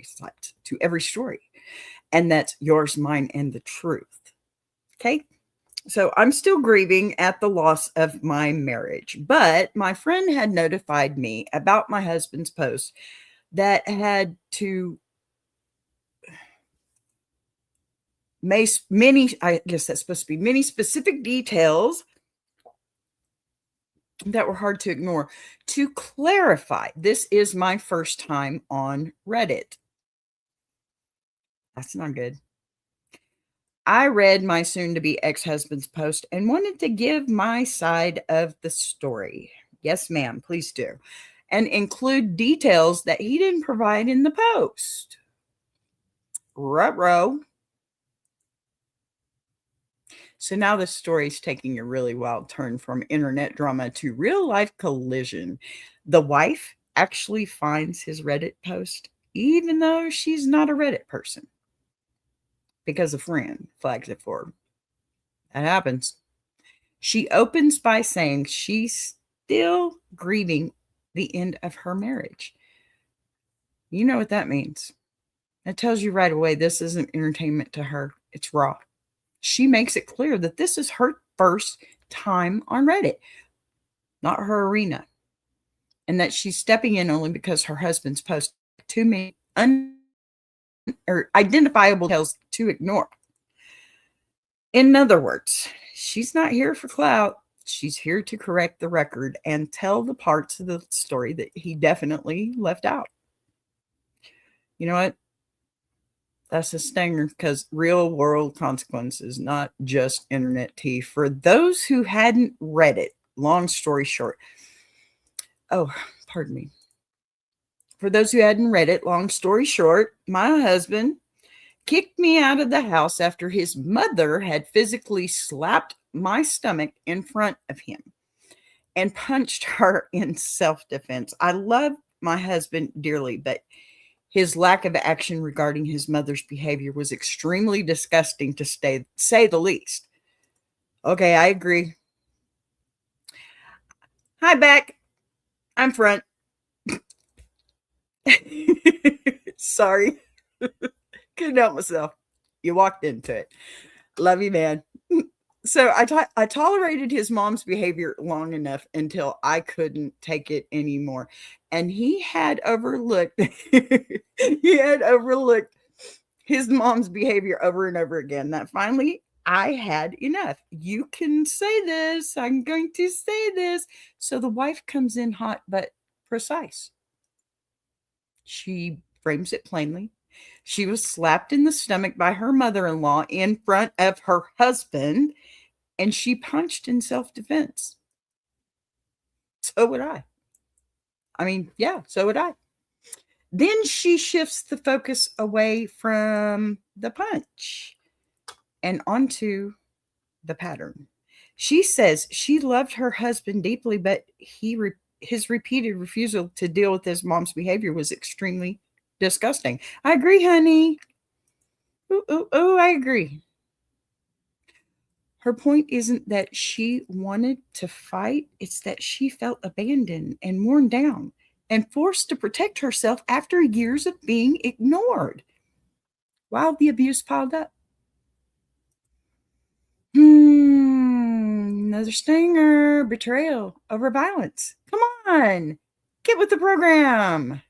[SPEAKER 3] sides to every story. And that's yours, mine, and the truth. Okay? So I'm still grieving at the loss of my marriage, but my friend had notified me about my husband's post that had to many, I guess that's supposed to be many specific details that were hard to ignore. To clarify, this is my first time on Reddit. That's not good. I read my soon-to-be ex-husband's post and wanted to give my side of the story. Yes, ma'am, please do. And include details that he didn't provide in the post. Ruh-roh. So now the story is taking a really wild turn from internet drama to real-life collision. The wife actually finds his Reddit post, even though she's not a Reddit person, because a friend flags it for her. That happens. She opens by saying she's still grieving the end of her marriage. You know what that means. It tells you right away this isn't entertainment to her. It's raw. She makes it clear that this is her first time on Reddit, not her arena, and that she's stepping in only because her husband's post too many identifiable details to ignore. In other words, she's not here for clout. She's here to correct the record and tell the parts of the story that he definitely left out. You know what? That's a stinger because real world consequences, not just internet tea. For those who hadn't read it, long story short. Oh, pardon me. For those who hadn't read it, long story short, my husband kicked me out of the house after his mother had physically slapped my stomach in front of him and punched her in self-defense. I love my husband dearly, but his lack of action regarding his mother's behavior was extremely disgusting, to say the least. Okay, I agree. Hi, back. I'm front. Sorry. Couldn't help myself. You walked into it. Love you, man. So I tolerated his mom's behavior long enough until I couldn't take it anymore. And he had overlooked his mom's behavior over and over again. That finally I had enough. You can say this. I'm going to say this. So the wife comes in hot but precise. She frames it plainly. She was slapped in the stomach by her mother-in-law in front of her husband, and she punched in self-defense. So would I. I mean, yeah, so would I. Then she shifts the focus away from the punch and onto the pattern. She says she loved her husband deeply, but his repeated refusal to deal with his mom's behavior was extremely disgusting. I agree, honey. Ooh, I agree. Her point isn't that she wanted to fight, it's that she felt abandoned and worn down and forced to protect herself after years of being ignored while the abuse piled up. Another stinger. Betrayal over violence. Come on. Get with the program.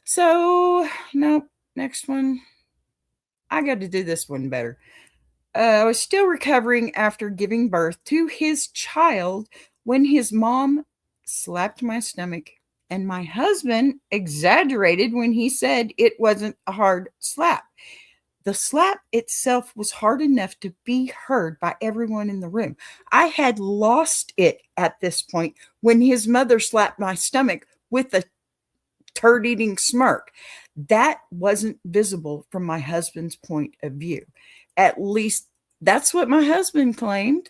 [SPEAKER 3] So, nope. Next one. I got to do this one better. I was still recovering after giving birth to his child when his mom slapped my stomach, and my husband exaggerated when he said it wasn't a hard slap. The slap itself was hard enough to be heard by everyone in the room. I had lost it at this point when his mother slapped my stomach with a turd-eating smirk. That wasn't visible from my husband's point of view. At least that's what my husband claimed.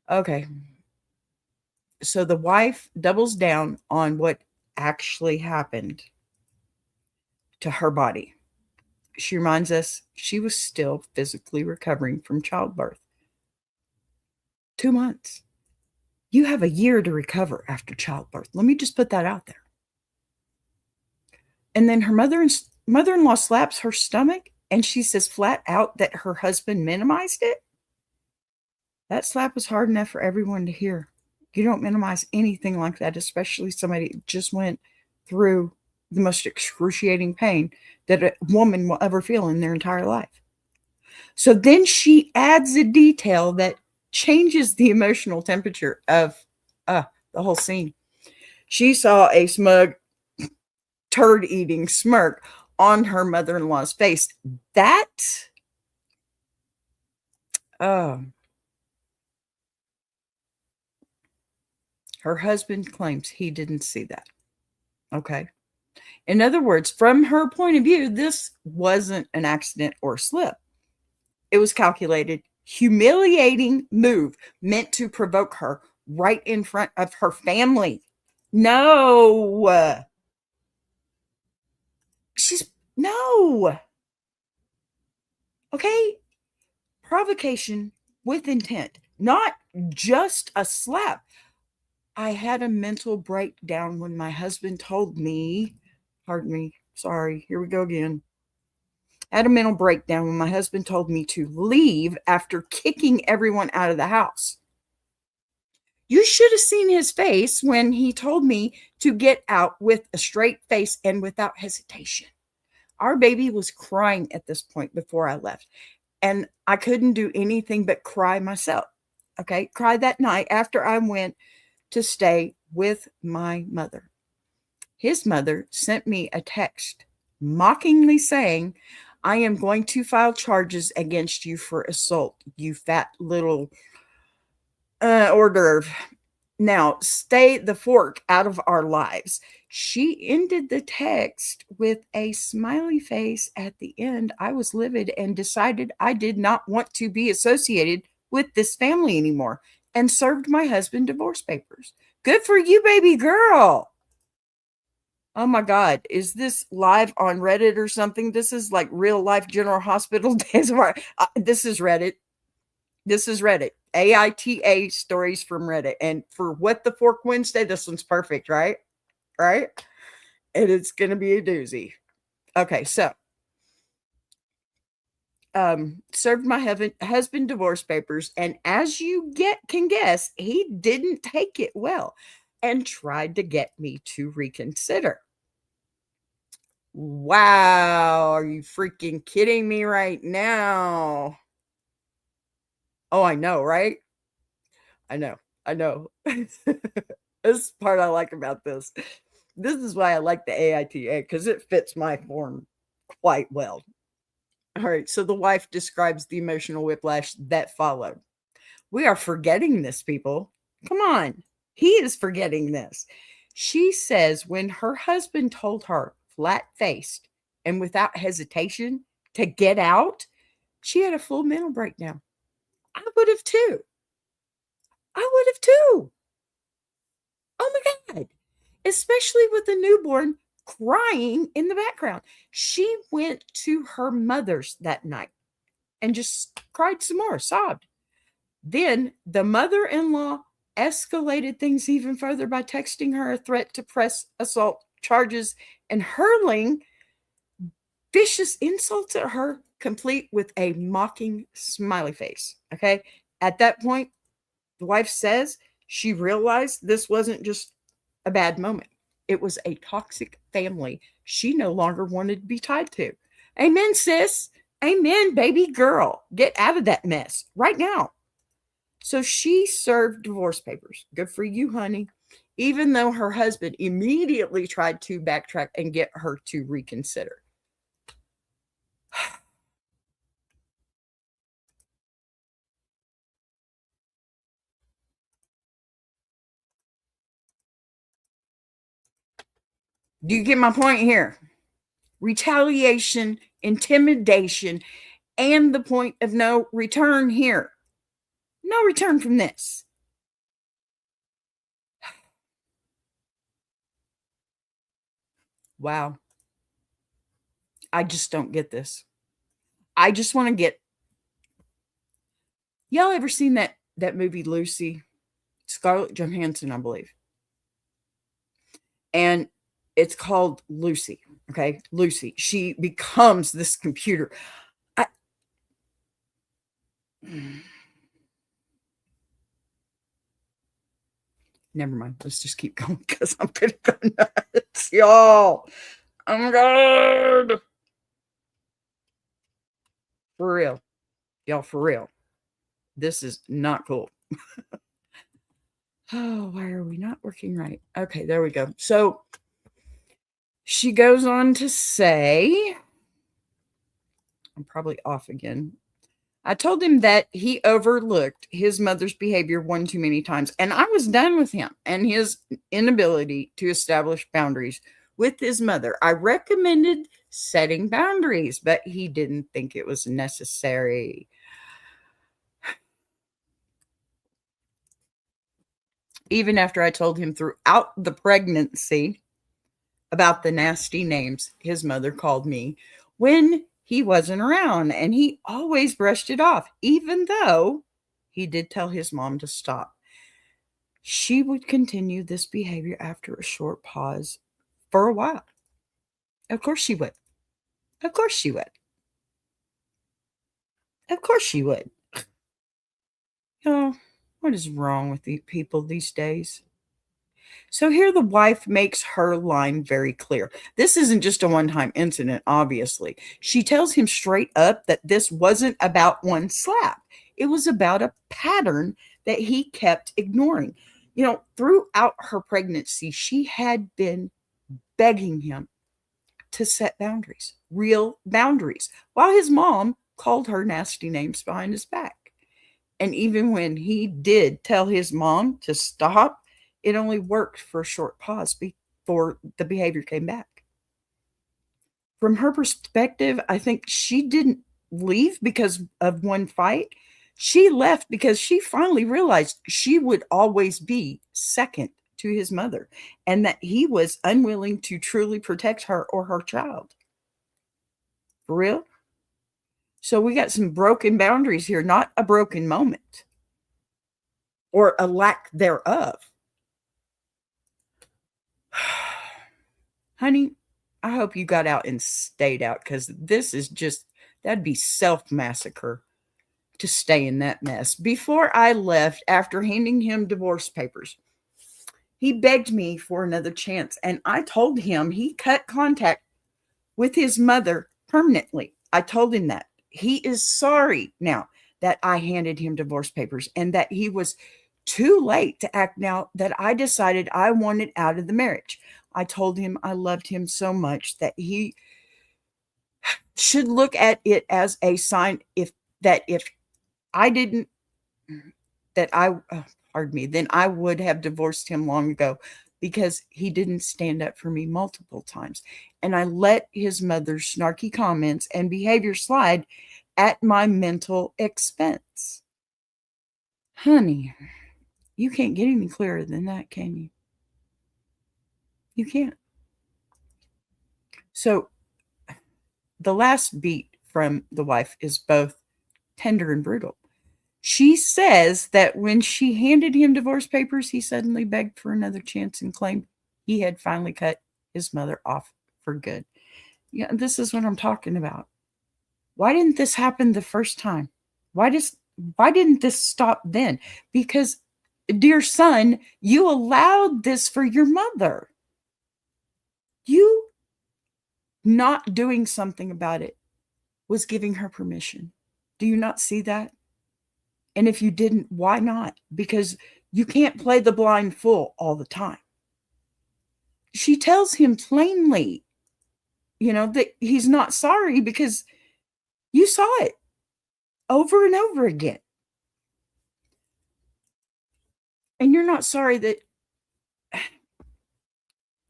[SPEAKER 3] Okay. So the wife doubles down on what actually happened to her body. She reminds us she was still physically recovering from childbirth. 2 months. You have a year to recover after childbirth. Let me just put that out there. And then her mother-in-law slaps her stomach, and she says flat out that her husband minimized it. That slap was hard enough for everyone to hear. You don't minimize anything like that, especially somebody who just went through the most excruciating pain that a woman will ever feel in their entire life. So then she adds a detail that changes the emotional temperature of the whole scene. She saw a smug, turd-eating smirk on her mother-in-law's face. That, her husband claims he didn't see that. Okay. In other words, from her point of view, this wasn't an accident or slip. It was calculated, humiliating move meant to provoke her right in front of her family. No. No. Okay. Provocation with intent, not just a slap. I had a mental breakdown when my husband told me, pardon me, sorry, here we go again. I had a mental breakdown when my husband told me to leave after kicking everyone out of the house. You should have seen his face when he told me to get out with a straight face and without hesitation. Our baby was crying at this point before I left, and I couldn't do anything but cry myself. Okay, cry that night after I went to stay with my mother. His mother sent me a text mockingly saying, "I am going to file charges against you for assault, you fat little hors d'oeuvre. Now, stay the fork out of our lives." She ended the text with a smiley face at the end. I was livid and decided I did not want to be associated with this family anymore and served my husband divorce papers. Good for you, baby girl. Oh my God. Is this live on Reddit or something? This is like real life General Hospital days. This is Reddit. This is Reddit. AITA stories from Reddit. And for What the Fork Wednesday, this one's perfect, right? Right? And it's going to be a doozy. Okay, so served my husband divorce papers, and as you can guess, he didn't take it well and tried to get me to reconsider. Wow, are you freaking kidding me right now? Oh, I know, right? I know. This part I like about this. This is why I like the AITA, because it fits my form quite well. All right, so the wife describes the emotional whiplash that followed. We are forgetting this, people. Come on. He is forgetting this. She says when her husband told her flat-faced and without hesitation to get out, she had a full mental breakdown. I would have too. Oh my God. Especially with the newborn crying in the background. She went to her mother's that night and just cried some more, sobbed. Then the mother-in-law escalated things even further by texting her a threat to press assault charges and hurling vicious insults at her, complete with a mocking smiley face. Okay. At that point, the wife says she realized this wasn't just a bad moment. It was a toxic family she no longer wanted to be tied to. Amen, sis. Amen, baby girl. Get out of that mess right now. So she served divorce papers. Good for you, honey. Even though her husband immediately tried to backtrack and get her to reconsider. Do you get my point here? Retaliation, intimidation, and the point of no return here. No return from this. Wow. I just don't get this. I just want to get. Y'all ever seen that movie Lucy? Scarlett Johansson, I believe. And it's called Lucy. Okay, Lucy. She becomes this computer. Never mind. Let's just keep going because I'm going to go nuts, y'all. Oh my God. For real. Y'all, for real. This is not cool. Oh, why are we not working right? Okay, there we go. So she goes on to say, I'm probably off again. I told him that he overlooked his mother's behavior one too many times, and I was done with him and his inability to establish boundaries with his mother. I recommended setting boundaries, but he didn't think it was necessary. Even after I told him throughout the pregnancy about the nasty names his mother called me when he wasn't around, and he always brushed it off, even though he did tell his mom to stop. She would continue this behavior after a short pause for a while. Of course she would. Of course she would. Of course she would. Oh, what is wrong with the people these days? So here the wife makes her line very clear. This isn't just a one-time incident, obviously. She tells him straight up that this wasn't about one slap. It was about a pattern that he kept ignoring. You know, throughout her pregnancy, she had been begging him to set boundaries, real boundaries, while his mom called her nasty names behind his back. And even when he did tell his mom to stop, it only worked for a short pause before the behavior came back. From her perspective, I think she didn't leave because of one fight. She left because she finally realized she would always be second to his mother and that he was unwilling to truly protect her or her child. For real? So we got some broken boundaries here, not a broken moment. or a lack thereof. Honey, I hope you got out and stayed out, because this is just, that'd be self-massacre to stay in that mess. Before I left, after handing him divorce papers, he begged me for another chance, and I told him he cut contact with his mother permanently. I told him that. He is sorry now that I handed him divorce papers, and that he was too late to act now that I decided I wanted out of the marriage. I told him I loved him so much that he should look at it as a sign if I didn't, that I, pardon me, then I would have divorced him long ago, because he didn't stand up for me multiple times. And I let his mother's snarky comments and behavior slide at my mental expense. Honey, you can't get any clearer than that, can you? You can't. So the last beat from the wife is both tender and brutal. She says that when she handed him divorce papers, he suddenly begged for another chance and claimed he had finally cut his mother off for good. Yeah, this is what I'm talking about. Why didn't this happen the first time? Why didn't this stop then? Because, dear son, you allowed this for your mother. You not doing something about it was giving her permission. Do you not see that? And if you didn't, why not? Because you can't play the blind fool all the time. She tells him plainly, that he's not sorry, because you saw it over and over again. And you're not sorry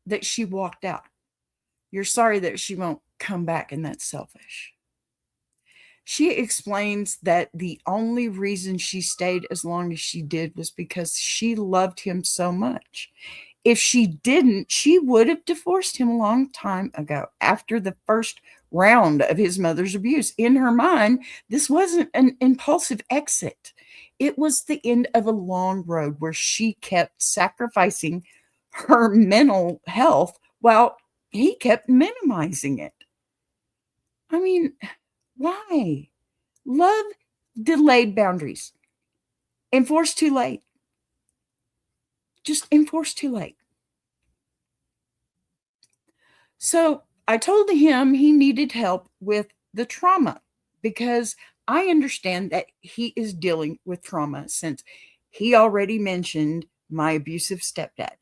[SPEAKER 3] that she walked out. You're sorry that she won't come back, and that's selfish. She explains that the only reason she stayed as long as she did was because she loved him so much. If she didn't, she would have divorced him a long time ago, after the first round of his mother's abuse. In her mind, this wasn't an impulsive exit. It was the end of a long road where she kept sacrificing her mental health while he kept minimizing it. I mean, why? Love delayed boundaries. Enforce too late. Just enforce too late. So I told him he needed help with the trauma, because I understand that he is dealing with trauma, since he already mentioned my abusive stepdad.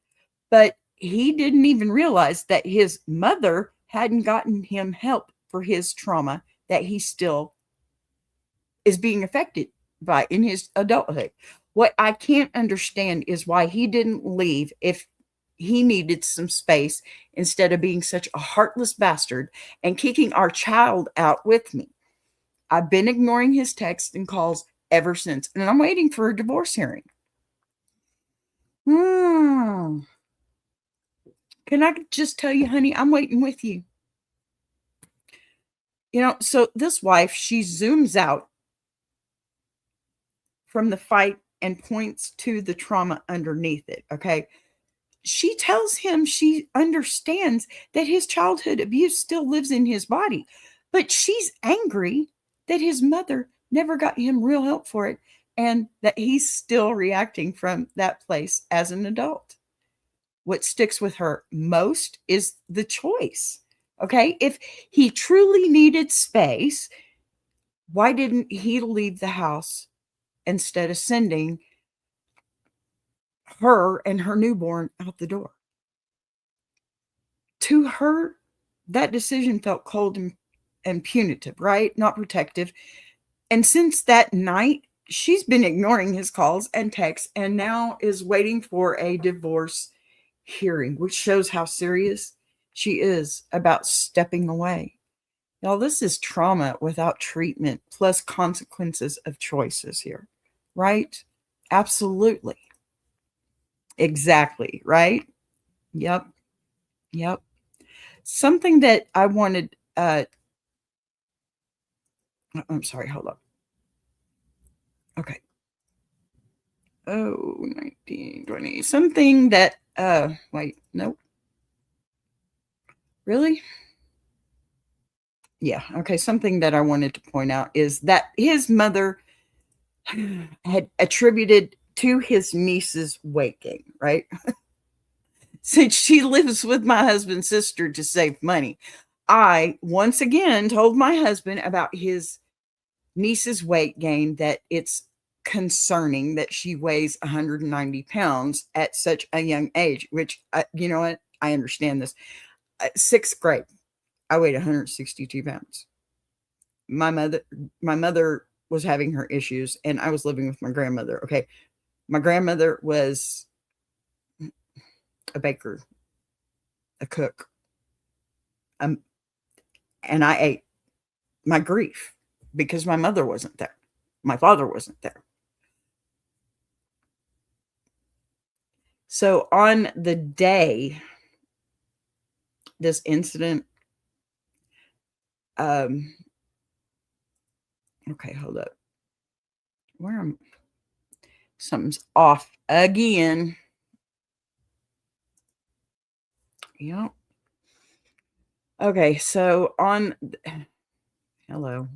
[SPEAKER 3] But he didn't even realize that his mother hadn't gotten him help for his trauma that he still is being affected by in his adulthood. What I can't understand is why he didn't leave if he needed some space, instead of being such a heartless bastard and kicking our child out with me. I've been ignoring his texts and calls ever since, and I'm waiting for a divorce hearing. Can I just tell you, honey, I'm waiting with you. So this wife, she zooms out from the fight and points to the trauma underneath it, okay? She tells him she understands that his childhood abuse still lives in his body, but she's angry that his mother never got him real help for it, and that he's still reacting from that place as an adult. What sticks with her most is the choice, okay? If he truly needed space, why didn't he leave the house instead of sending her and her newborn out the door? To her, that decision felt cold and punitive, right? Not protective. And since that night, she's been ignoring his calls and texts, and now is waiting for a divorce hearing, which shows how serious she is about stepping away. Y'all, this is trauma without treatment, plus consequences of choices here, right? Absolutely. Exactly, right? Yep. Something that I wanted, I'm sorry, hold up. Okay. 1920. Something that, wait, nope. Really? Yeah. Okay. Something that I wanted to point out is that his mother had attributed to his niece's weight gain, right? Since she lives with my husband's sister to save money, I once again told my husband about his niece's weight gain, that it's concerning that she weighs 190 pounds at such a young age, which, you know what? I understand this. Sixth grade, I weighed 162 pounds. My mother was having her issues, and I was living with my grandmother. Okay. My grandmother was a baker, a cook. And I ate my grief because my mother wasn't there. My father wasn't there. So on the day this incident, okay, hold up. Something's off again. Yep. Okay, so hello.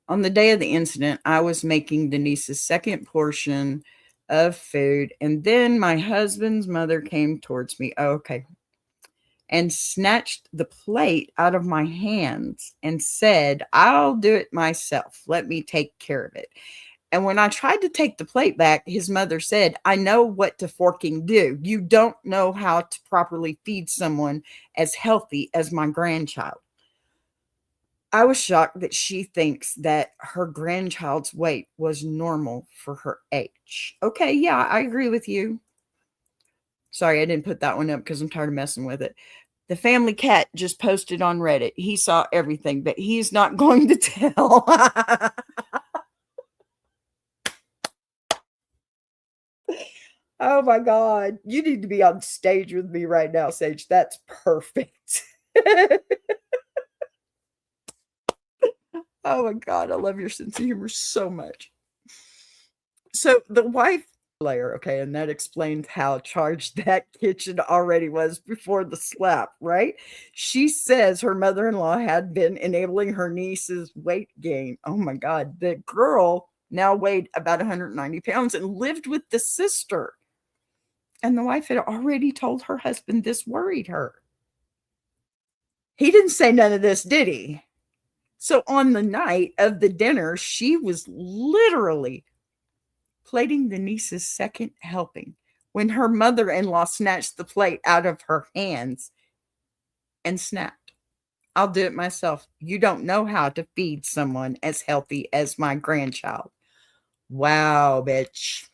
[SPEAKER 3] On the day of the incident, I was making Denise's second portion of food, and then my husband's mother came towards me. Oh, okay. And snatched the plate out of my hands and said, "I'll do it myself. Let me take care of it." And when I tried to take the plate back, his mother said, "I know what to forking do. You don't know how to properly feed someone as healthy as my grandchild." I was shocked that she thinks that her grandchild's weight was normal for her age. Okay, yeah, I agree with you. Sorry, I didn't put that one up because I'm tired of messing with it. The family cat just posted on Reddit. He saw everything, but he's not going to tell. Oh my God. You need to be on stage with me right now, Sage. That's perfect. Oh my God. I love your sense of humor so much. So the wife layer, okay, and that explains how charged that kitchen already was before the slap, right? She says her mother-in-law had been enabling her niece's weight gain. Oh my God. The girl now weighed about 190 pounds and lived with the sister. And the wife had already told her husband this worried her. He didn't say none of this, did he? So on the night of the dinner, she was literally plating the niece's second helping when her mother-in-law snatched the plate out of her hands and snapped, "I'll do it myself. You don't know how to feed someone as healthy as my grandchild." Wow, bitch.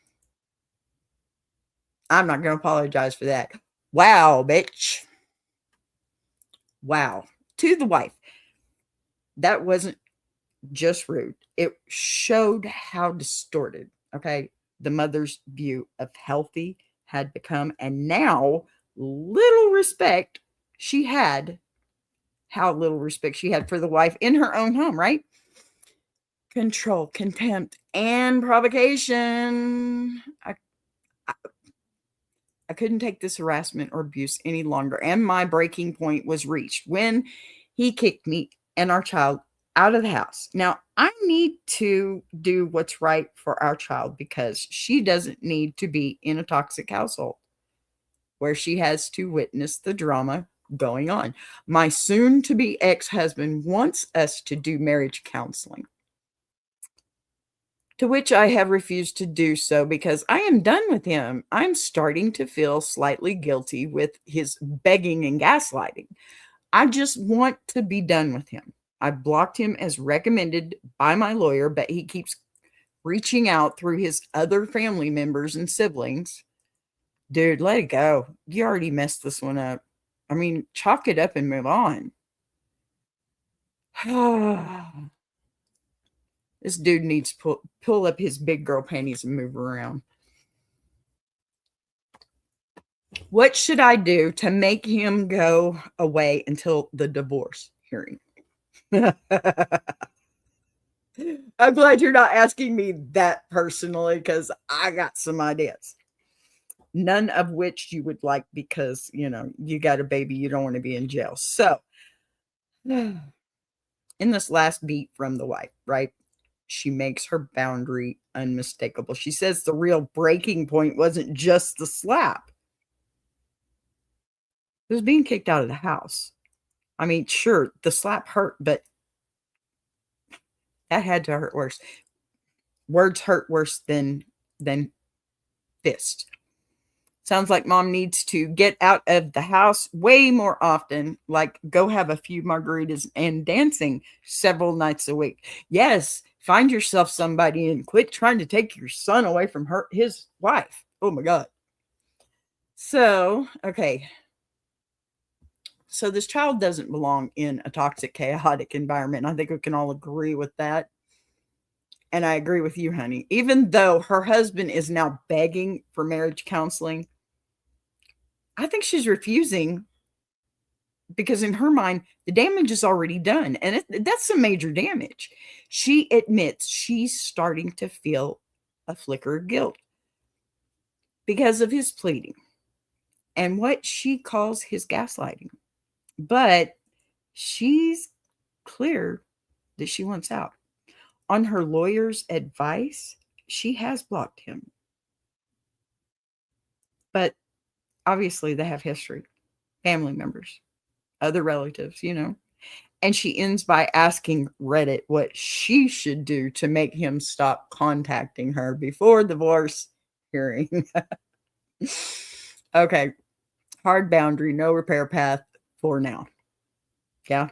[SPEAKER 3] I'm not going to apologize for that. Wow, bitch. Wow. To the wife, that wasn't just rude. It showed how distorted, okay, the mother's view of healthy had become, and now little respect she had, how little respect she had for the wife in her own home, right? Control, contempt, and provocation. I couldn't take this harassment or abuse any longer, and my breaking point was reached when he kicked me and our child out of the house. Now, I need to do what's right for our child because she doesn't need to be in a toxic household where she has to witness the drama going on. My soon-to-be ex-husband wants us to do marriage counseling, to which I have refused to do so because I am done with him. I'm starting to feel slightly guilty with his begging and gaslighting. I just want to be done with him. I blocked him as recommended by my lawyer, but he keeps reaching out through his other family members and siblings. Dude, let it go. You already messed this one up. I mean, chalk it up and move on. This dude needs to pull up his big girl panties and move around. What should I do to make him go away until the divorce hearing? I'm glad you're not asking me that personally because I got some ideas. None of which you would like because, you got a baby, you don't want to be in jail. So, in this last beat from the wife, right? She makes her boundary unmistakable. She says the real breaking point wasn't just the slap. It was being kicked out of the house. I mean, sure, the slap hurt, but that had to hurt worse. Words hurt worse than fist. Sounds like mom needs to get out of the house way more often, like go have a few margaritas and dancing several nights a week. Yes, find yourself somebody and quit trying to take your son away from his wife. Oh my God. So, okay. So this child doesn't belong in a toxic, chaotic environment. I think we can all agree with that. And I agree with you, honey. Even though her husband is now begging for marriage counseling, I think she's refusing because in her mind, the damage is already done. And that's some major damage. She admits she's starting to feel a flicker of guilt because of his pleading and what she calls his gaslighting. But she's clear that she wants out. On her lawyer's advice, she has blocked him. But obviously, they have history, family members, other relatives, And she ends by asking Reddit what she should do to make him stop contacting her before divorce hearing. Okay. Hard boundary, no repair path for now. Yeah.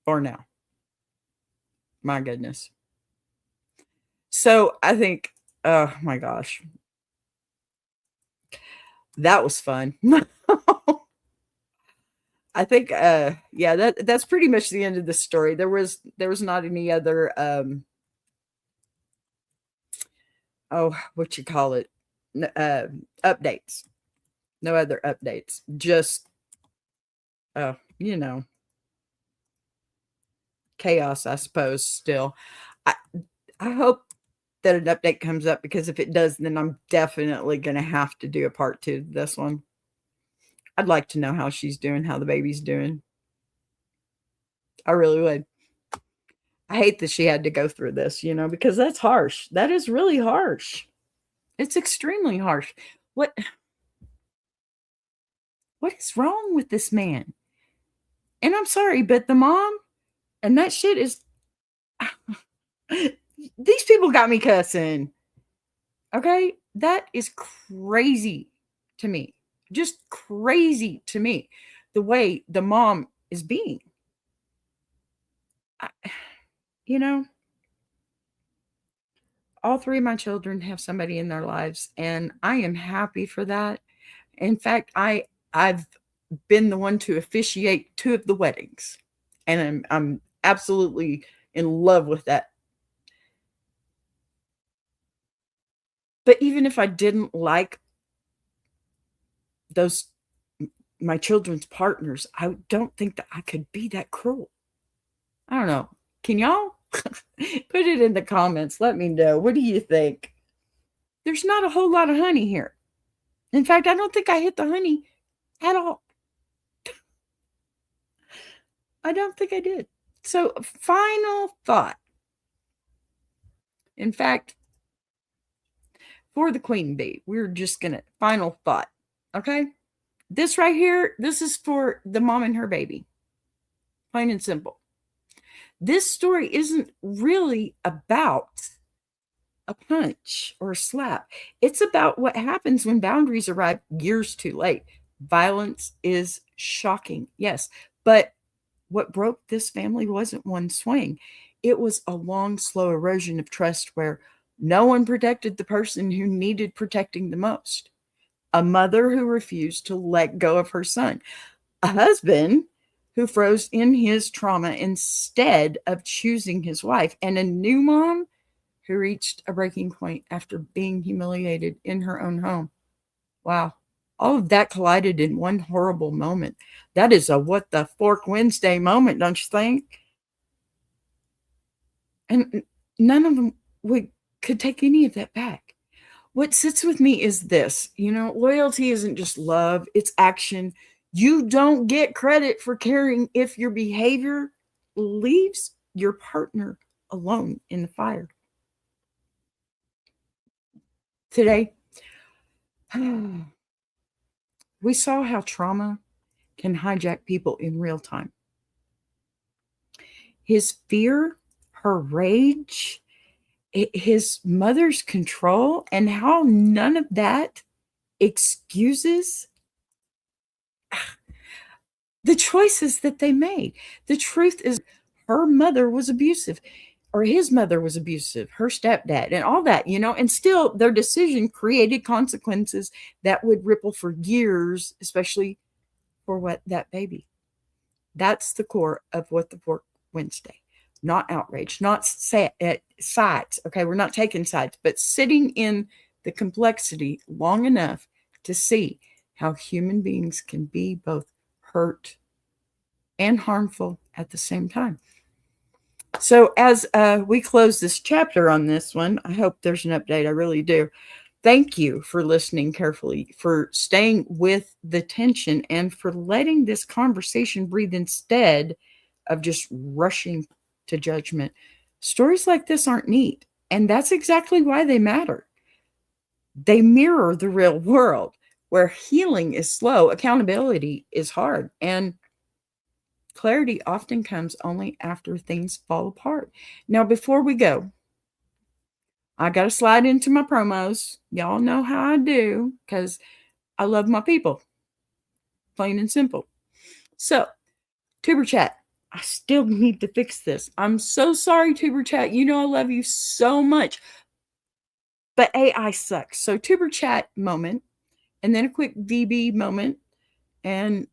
[SPEAKER 3] For now. My goodness. So I think, oh my gosh. That was fun. I think that's pretty much the end of the story. There was not any other what you call it? Updates. No other updates. Just chaos, I suppose, still. I hope that an update comes up because if it does, then I'm definitely going to have to do a part 2 of this one. I'd like to know how she's doing, how the baby's doing. I really would. I hate that she had to go through this, because that's harsh. That is really harsh. It's extremely harsh. What is wrong with this man? And I'm sorry, but the mom and that shit is... These people got me cussing. Okay? That is crazy to me. Just crazy to me. The way the mom is being. All 3 of my children have somebody in their lives, and I am happy for that. In fact, I've been the one to officiate 2 of the weddings, and I'm absolutely in love with that. But even if I didn't like my children's partners, I don't think that I could be that cruel. I don't know. Can y'all put it in the comments? Let me know. What do you think? There's not a whole lot of honey here. In fact, I don't think I hit the honey at all. I don't think I did. So, final thought. In fact, for the queen bee, we're just going to, final thought. Okay? This right here, this is for the mom and her baby. Plain and simple. This story isn't really about a punch or a slap. It's about what happens when boundaries arrive years too late. Violence is shocking, yes. But what broke this family wasn't one swing. It was a long, slow erosion of trust where no one protected the person who needed protecting the most. A mother who refused to let go of her son. A husband who froze in his trauma instead of choosing his wife. And a new mom who reached a breaking point after being humiliated in her own home. Wow. All of that collided in one horrible moment. That is a what the fork Wednesday moment, don't you think? And none of them could take any of that back. What sits with me is this, loyalty isn't just love, it's action. You don't get credit for caring if your behavior leaves your partner alone in the fire. Today, we saw how trauma can hijack people in real time. His fear, her rage, his mother's control, and how none of that excuses the choices that they made. The truth is, her mother was abusive, or his mother was abusive, her stepdad, and all that, and still their decision created consequences that would ripple for years, especially for that baby. That's the core of What the Fork Wednesday. Not outrage, not sides. Okay, we're not taking sides, but sitting in the complexity long enough to see how human beings can be both hurt and harmful at the same time. So as we close this chapter on this one, I hope there's an update. I really do. Thank you for listening carefully, for staying with the tension, and for letting this conversation breathe instead of just rushing to judgment. Stories like this aren't neat, and that's exactly why they matter. They mirror the real world, where healing is slow, accountability is hard, and clarity often comes only after things fall apart. Now, before we go, I got to slide into my promos. Y'all know how I do, because I love my people. Plain and simple. So, Tuber Chat, I still need to fix this. I'm so sorry, Tuber Chat. I love you so much. But AI sucks. So Tuber Chat moment, and then a quick VB moment, and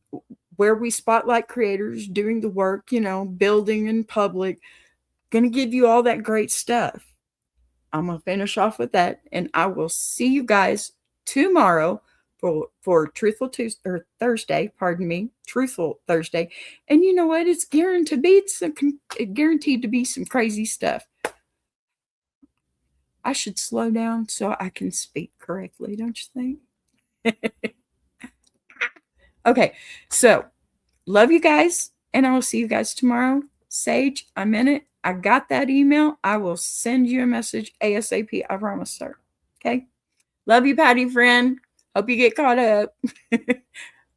[SPEAKER 3] where we spotlight creators doing the work, building in public. Going to give you all that great stuff. I'm going to finish off with that, and I will see you guys tomorrow for Truthful Tuesday, or Thursday, Truthful Thursday. And you know what? It's guaranteed to be some crazy stuff. I should slow down so I can speak correctly, don't you think? Okay, so love you guys, and I will see you guys tomorrow. Sage, I'm in it. I got that email. I will send you a message ASAP. I promise, sir. Okay? Love you, Patty friend. Hope you get caught up.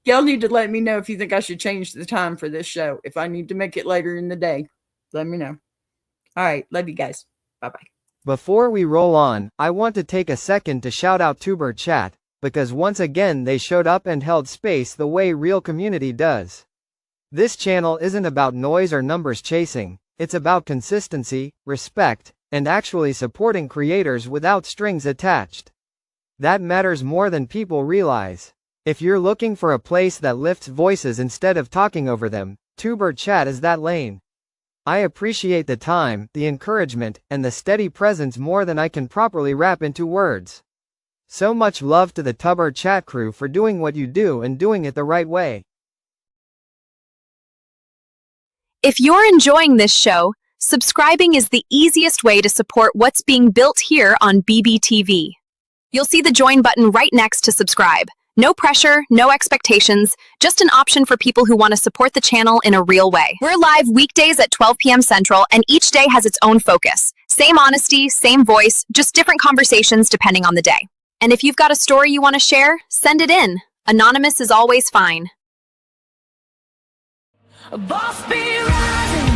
[SPEAKER 3] Y'all need to let me know if you think I should change the time for this show. If I need to make it later in the day, let me know. All right. Love you guys. Bye-bye.
[SPEAKER 5] Before we roll on, I want to take a second to shout out Tuber Chat, because once again they showed up and held space the way real community does. This channel isn't about noise or numbers chasing, it's about consistency, respect, and actually supporting creators without strings attached. That matters more than people realize. If you're looking for a place that lifts voices instead of talking over them, Tuber Chat is that lane. I appreciate the time, the encouragement, and the steady presence more than I can properly wrap into words. So much love to the Tuber Chat crew for doing what you do and doing it the right way.
[SPEAKER 2] If you're enjoying this show, subscribing is the easiest way to support what's being built here on BBTV. You'll see the join button right next to subscribe. No pressure, no expectations, just an option for people who want to support the channel in a real way. We're live weekdays at 12 p.m. Central, and each day has its own focus. Same honesty, same voice, just different conversations depending on the day. And if you've got a story you want to share, send it in. Anonymous is always fine.
[SPEAKER 1] A boss be rising.